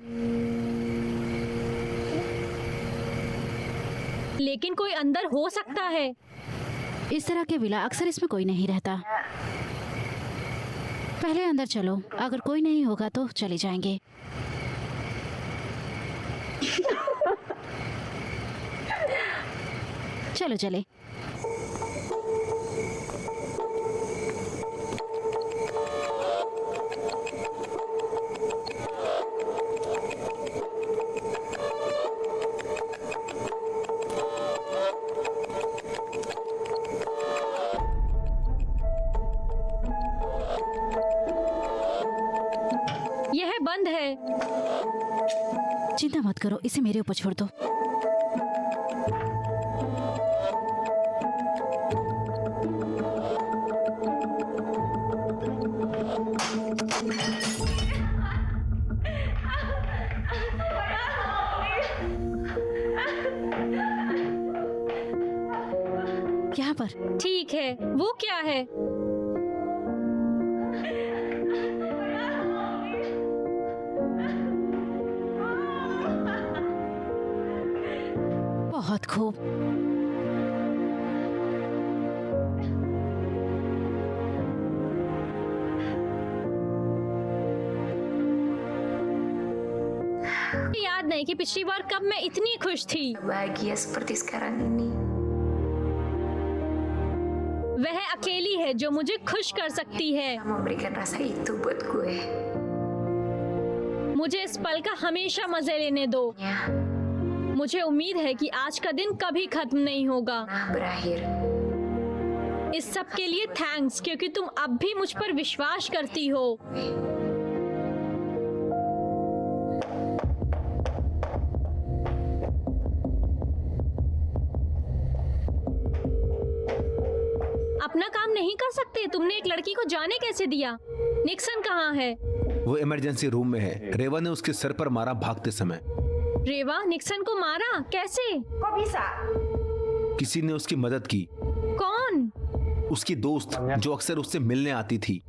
लेकिन कोई अंदर हो सकता है। इस तरह के विला अक्सर इसमें कोई नहीं रहता। पहले अंदर चलो, अगर कोई नहीं होगा तो चले जाएंगे। चलो चले। यह बंद है। चिंता मत करो, इसे मेरे ऊपर छोड़ दो। यहाँ पर। ठीक है, वो क्या है? बहुत खूब। याद नहीं कि पिछली बार कब मैं इतनी खुश थी। Bahagia seperti sekarang ini. वह अकेली है जो मुझे खुश कर सकती है। Memberikan rasa itu buat gue. मुझे इस पल का हमेशा मजे लेने दो। मुझे उम्मीद है कि आज का दिन कभी खत्म नहीं होगा। Berakhir. इस सब के लिए थैंक्स, क्योंकि तुम अब भी मुझ पर विश्वास करती हो। अपना काम नहीं कर सकते? तुमने एक लड़की को जाने कैसे दिया? निक्सन कहाँ है? वो इमरजेंसी रूम में है। रेवा ने उसके सर पर मारा भागते समय। रेवा, निक्सन को मारा कैसे? किसी ने उसकी मदद की। कौन? उसकी दोस्त जो अक्सर उससे मिलने आती थी।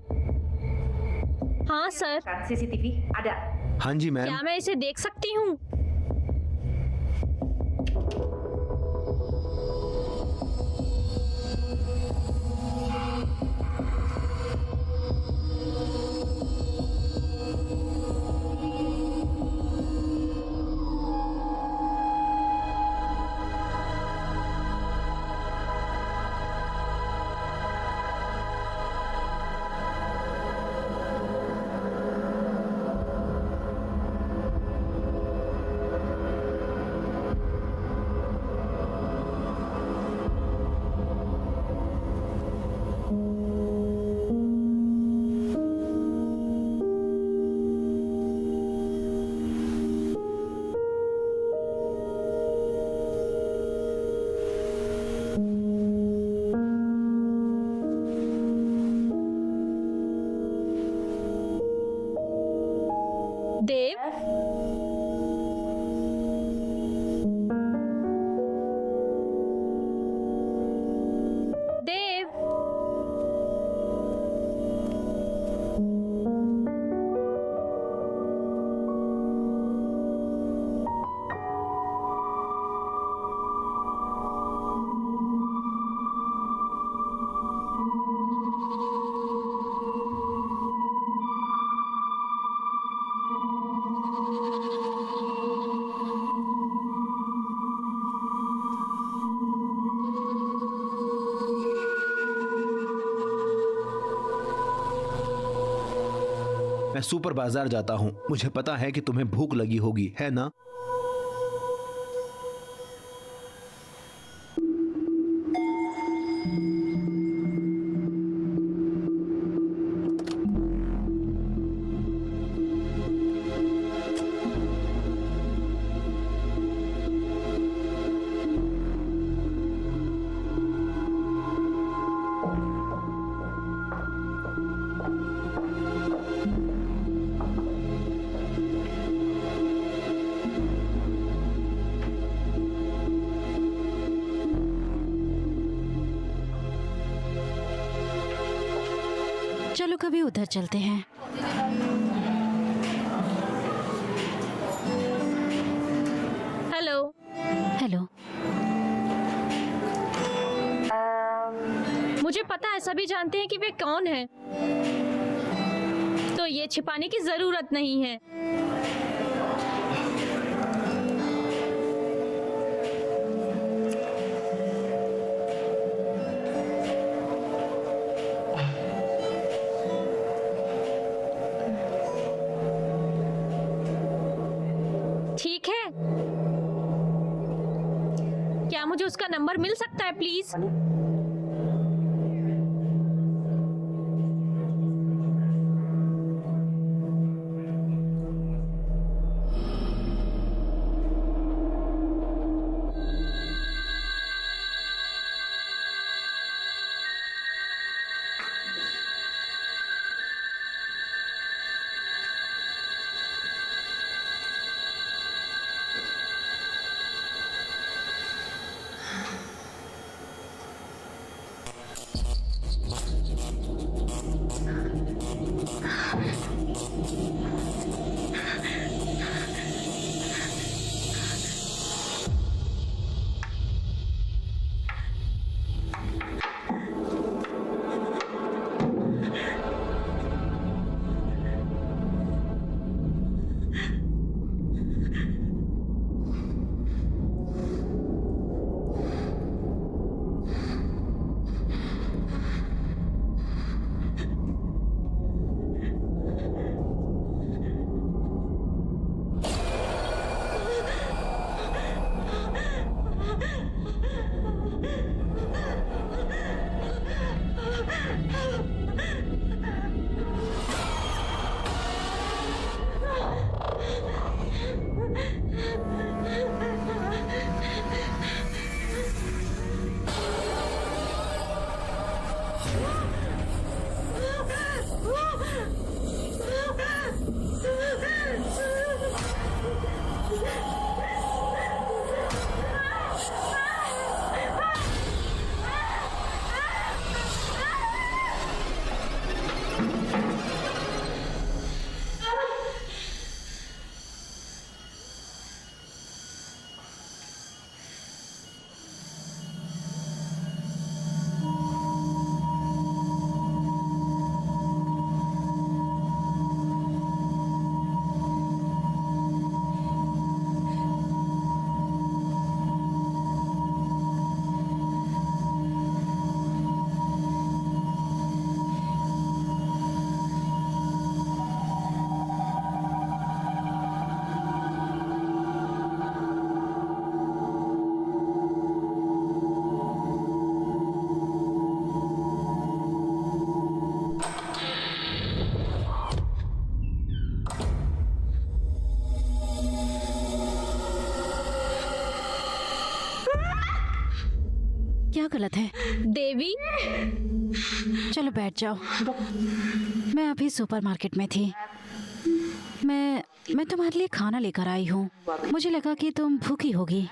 हाँ सर। CCTV ada। हाँ जी मैम। क्या मैं इसे देख सकती हूँ? देव, देव, मैं सुपर बाजार जाता हूँ। मुझे पता है कि तुम्हें भूख लगी होगी, है ना? चलो कभी उधर चलते हैं। हेलो। हेलो। मुझे पता है, सभी जानते हैं कि वे कौन हैं, तो ये छिपाने की जरूरत नहीं है। ठीक है, क्या मुझे उसका नंबर मिल सकता है प्लीज? गलत है? देवी, चलो बैठ जाओ। मैं अभी सुपरमार्केट में थी। मैं तुम्हारे लिए खाना लेकर आई हूँ। मुझे लगा कि तुम भूखी होगी।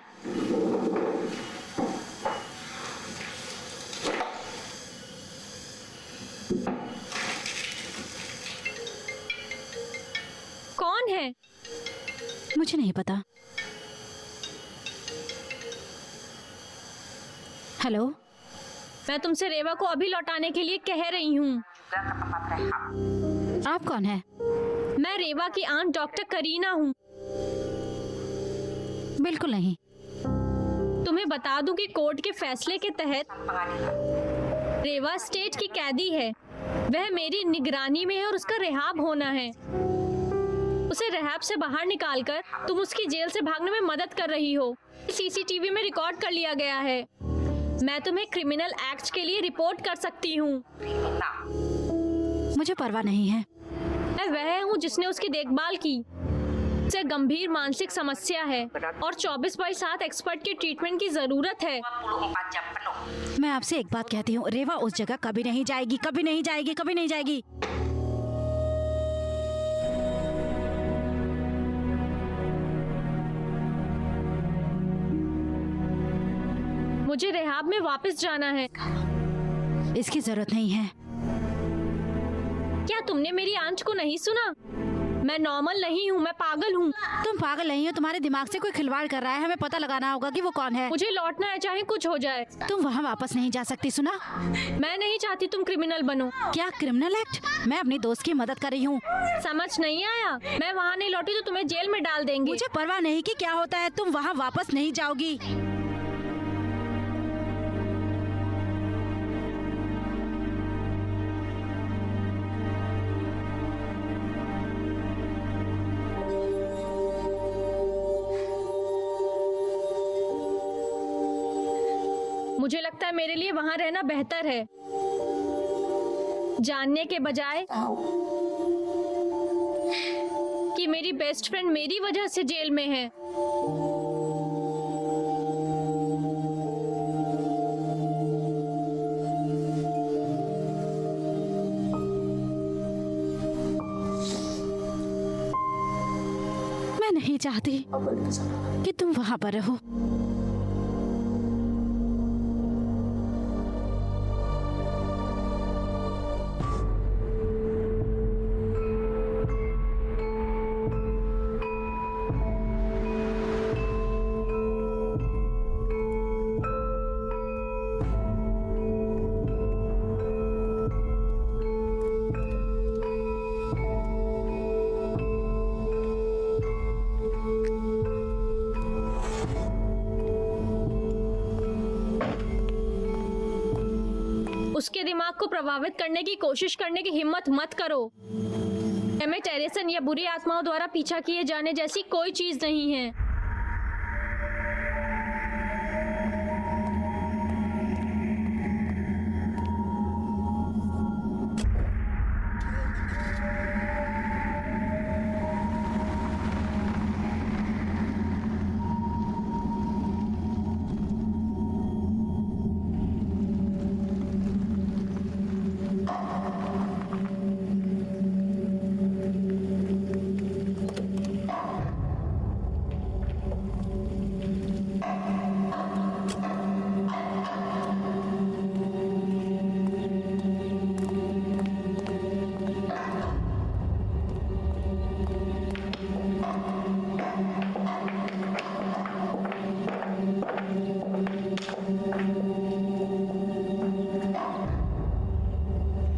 कौन है? मुझे नहीं पता। हेलो, मैं तुमसे रेवा को अभी लौटाने के लिए कह रही हूँ। आप कौन है? मैं रेवा की आंट डॉक्टर करीना हूँ। बिल्कुल नहीं। तुम्हें बता दूं कि कोर्ट के फैसले के तहत रेवा स्टेट की कैदी है। वह मेरी निगरानी में है और उसका रिहाब होना है। उसे रिहाब से बाहर निकालकर तुम उसकी जेल से भागने में मदद कर रही हो। सीसीटीवी में रिकॉर्ड कर लिया गया है। मैं तुम्हें क्रिमिनल एक्ट के लिए रिपोर्ट कर सकती हूँ। मुझे परवाह नहीं है। मैं वह हूँ जिसने उसकी देखभाल की। उसे गंभीर मानसिक समस्या है और 24/7 एक्सपर्ट के ट्रीटमेंट की जरूरत है। मैं आपसे एक बात कहती हूँ, रेवा उस जगह कभी नहीं जाएगी, कभी नहीं जाएगी, कभी नहीं जाएगी। मुझे रिहाब में वापस जाना है। इसकी जरूरत नहीं है। क्या तुमने मेरी आंच को नहीं सुना? मैं नॉर्मल नहीं हूँ, मैं पागल हूँ। तुम पागल नहीं हो, तुम्हारे दिमाग से कोई खिलवाड़ कर रहा है। हमें पता लगाना होगा कि वो कौन है। मुझे लौटना है, चाहे कुछ हो जाए। तुम वहाँ वापस नहीं जा सकती, सुना? मैं नहीं चाहती तुम क्रिमिनल बनो। क्या क्रिमिनल एक्ट? मैं अपनी दोस्त की मदद कर रही हूँ। समझ नहीं आया? मैं वहाँ नहीं लौटी तो तुम्हें जेल में डाल देंगे। मुझे परवाह नहीं कि क्या होता है। तुम वहाँ वापस नहीं जाओगी। मुझे लगता है मेरे लिए वहाँ रहना बेहतर है, जानने के बजाय कि मेरी बेस्ट फ्रेंड मेरी वजह से जेल में है। मैं नहीं चाहती कि तुम वहाँ पर रहो। उसके दिमाग को प्रभावित करने की कोशिश करने की हिम्मत मत करो। एमे टेरेसन या बुरी आत्माओं द्वारा पीछा किए जाने जैसी कोई चीज नहीं है।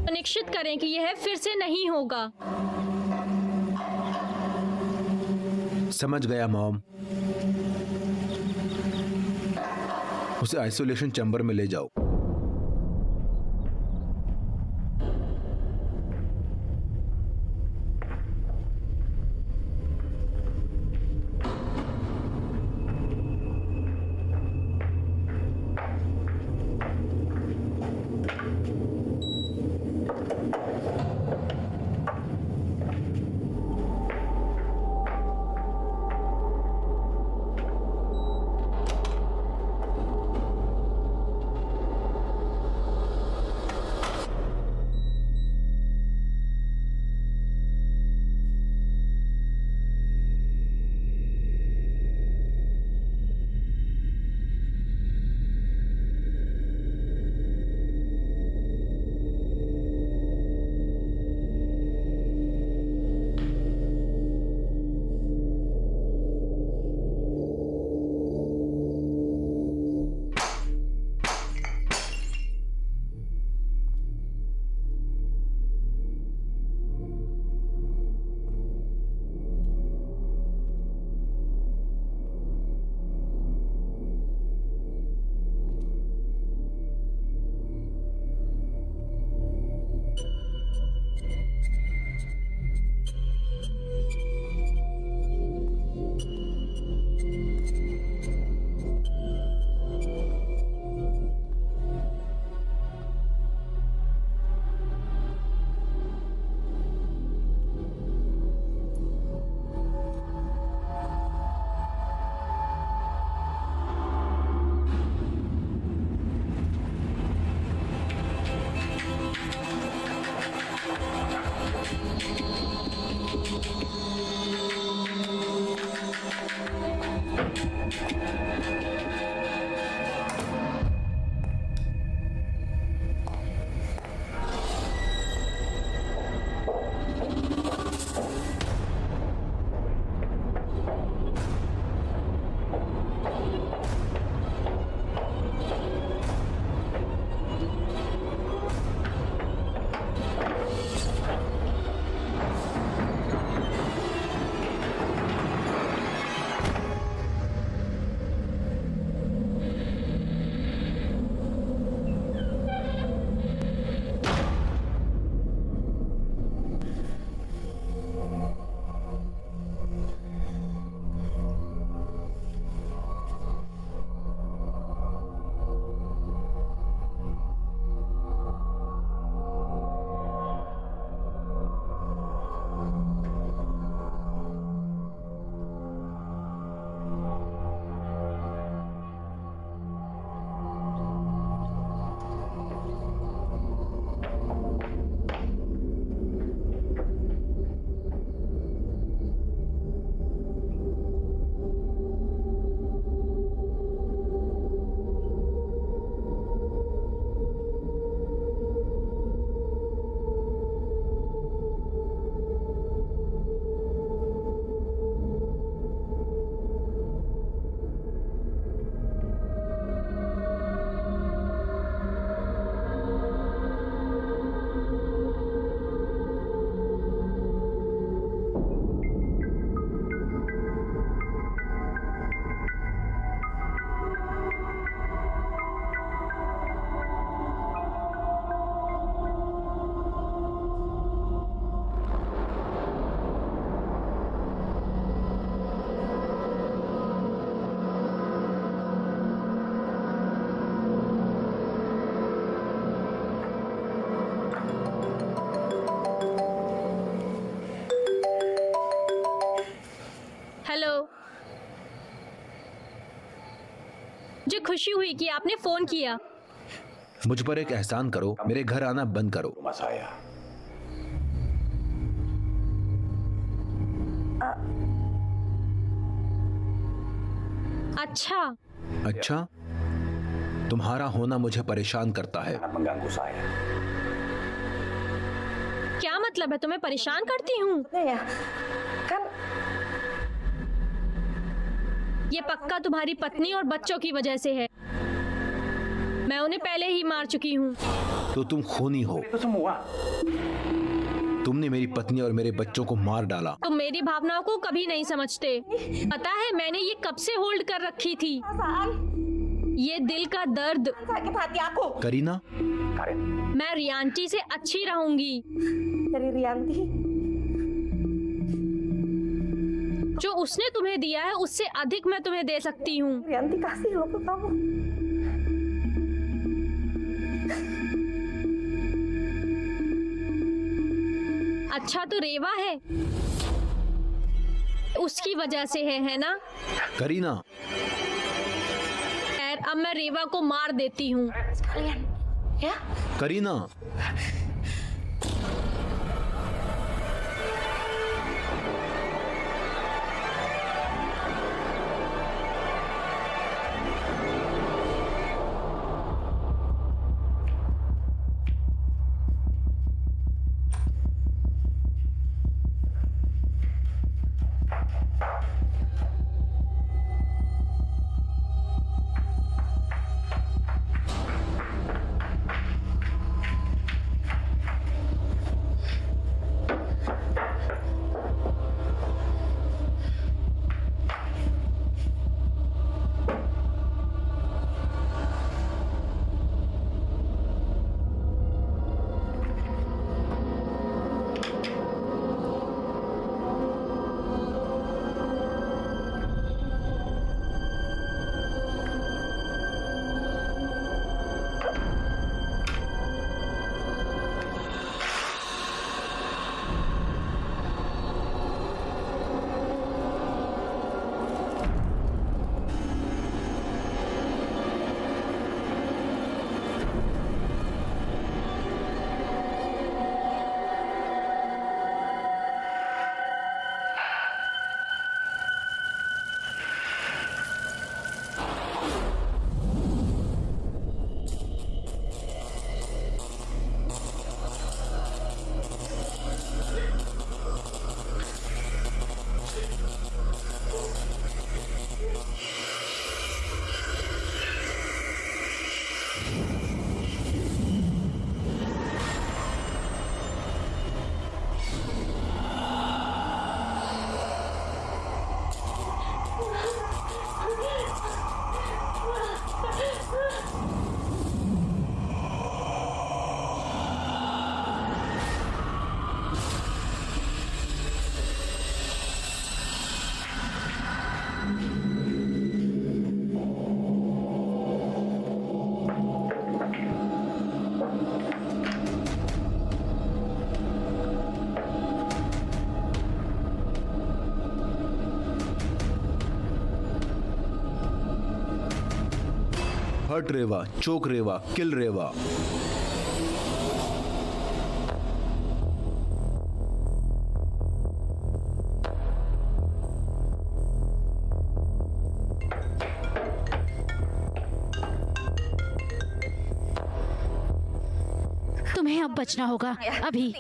सुनिश्चित करें कि यह फिर से नहीं होगा। समझ गया मॉम। उसे आइसोलेशन चैम्बर में ले जाओ। खुशी हुई कि आपने फोन किया। मुझ पर एक एहसान करो, मेरे घर आना बंद करो। अच्छा, तुम्हारा होना मुझे परेशान करता है। क्या मतलब है? तुम्हें परेशान करती हूँ? ये पक्का तुम्हारी पत्नी और बच्चों की वजह से है। मैं उन्हें पहले ही मार चुकी हूँ। तो तुम खूनी हो। तुमने मेरी पत्नी और मेरे बच्चों को मार डाला। तुम मेरी भावनाओं को कभी नहीं समझते। पता है मैंने ये कब से होल्ड कर रखी थी, ये दिल का दर्द। करीना, मैं रियांटी से अच्छी रहूंगी। जो उसने तुम्हें दिया है उससे अधिक मैं तुम्हें दे सकती हूँ। अच्छा तो रेवा है, उसकी वजह से है ना? करीना, खैर अब मैं रेवा को मार देती हूँ। करीना, हर्ट रेवा, चोक रेवा, किल रेवा। तुम्हें अब बचना होगा अभी।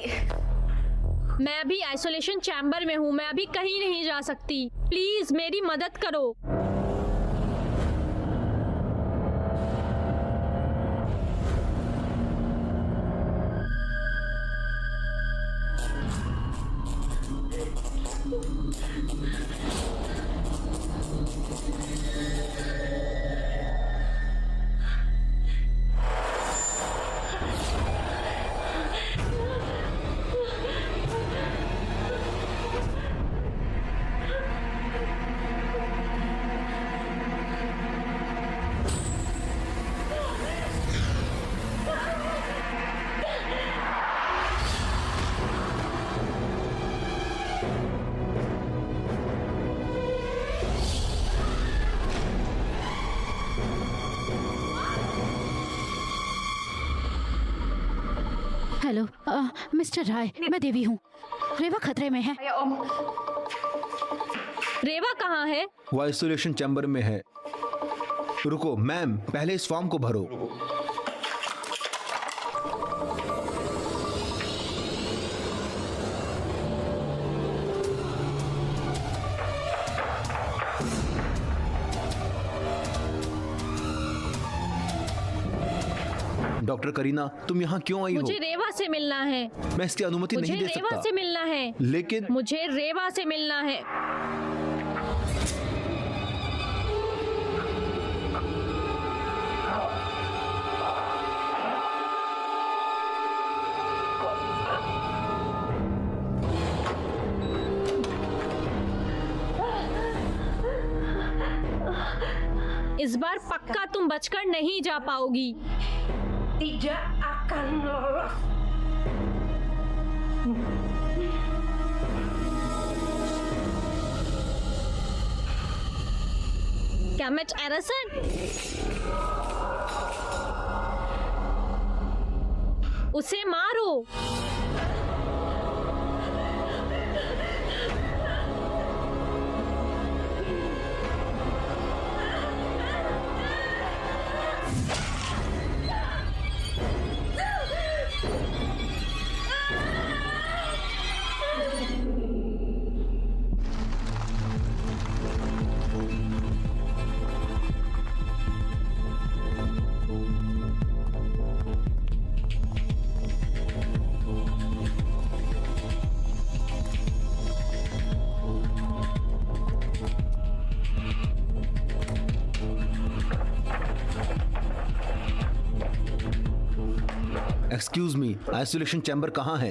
मैं अभी आइसोलेशन चैम्बर में हूँ, मैं अभी कहीं नहीं जा सकती। प्लीज मेरी मदद करो। हेलो मिस्टर राय, मैं देवी हूँ। रेवा खतरे में है। रेवा कहाँ है? वो आइसोलेशन चैम्बर में है। रुको मैम, पहले इस फॉर्म को भरो। डॉक्टर करीना, तुम यहाँ क्यों आई हो? मुझे रेवा से मिलना है। मैं इसकी अनुमति नहीं दे सकता। मुझे रेवा से मिलना है। लेकिन मुझे रेवा से मिलना है। इस बार पक्का तुम बचकर नहीं जा पाओगी। Tidak akan lolos. कैमेट एरसन, उसे मारो। एक्सक्यूज मी, आइसोलेशन चैम्बर कहाँ है?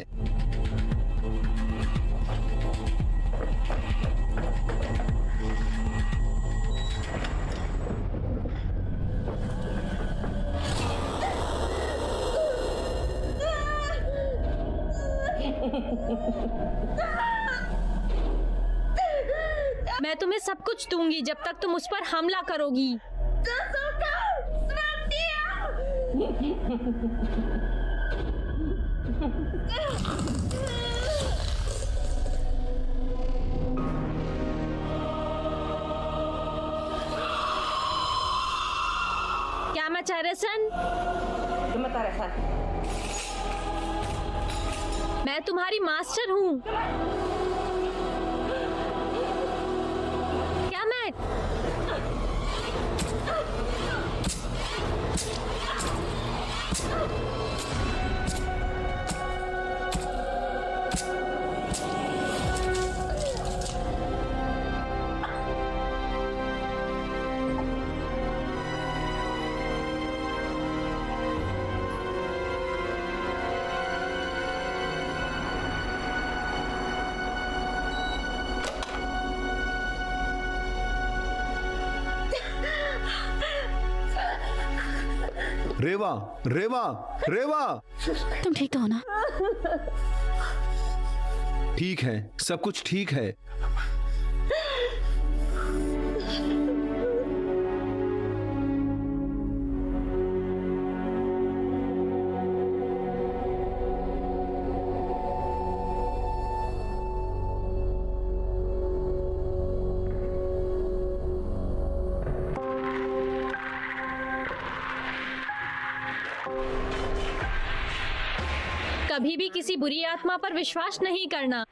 मैं तुम्हें सब कुछ दूंगी जब तक तुम उस पर हमला करोगी। क्या मैं चैरेसन? मैं तुम्हारी मास्टर हूँ। क्या मैं? रेवा, रेवा, रेवा, तुम ठीक तो हो ना? ठीक है, सब कुछ ठीक है। कभी भी किसी बुरी आत्मा पर विश्वास नहीं करना,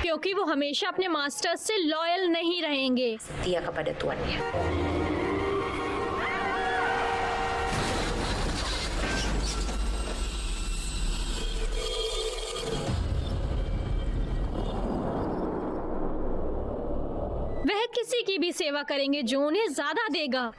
क्योंकि वो हमेशा अपने मास्टर्स से लॉयल नहीं रहेंगे। Setia kepada tuannya. वह किसी की भी सेवा करेंगे जो उन्हें ज्यादा देगा।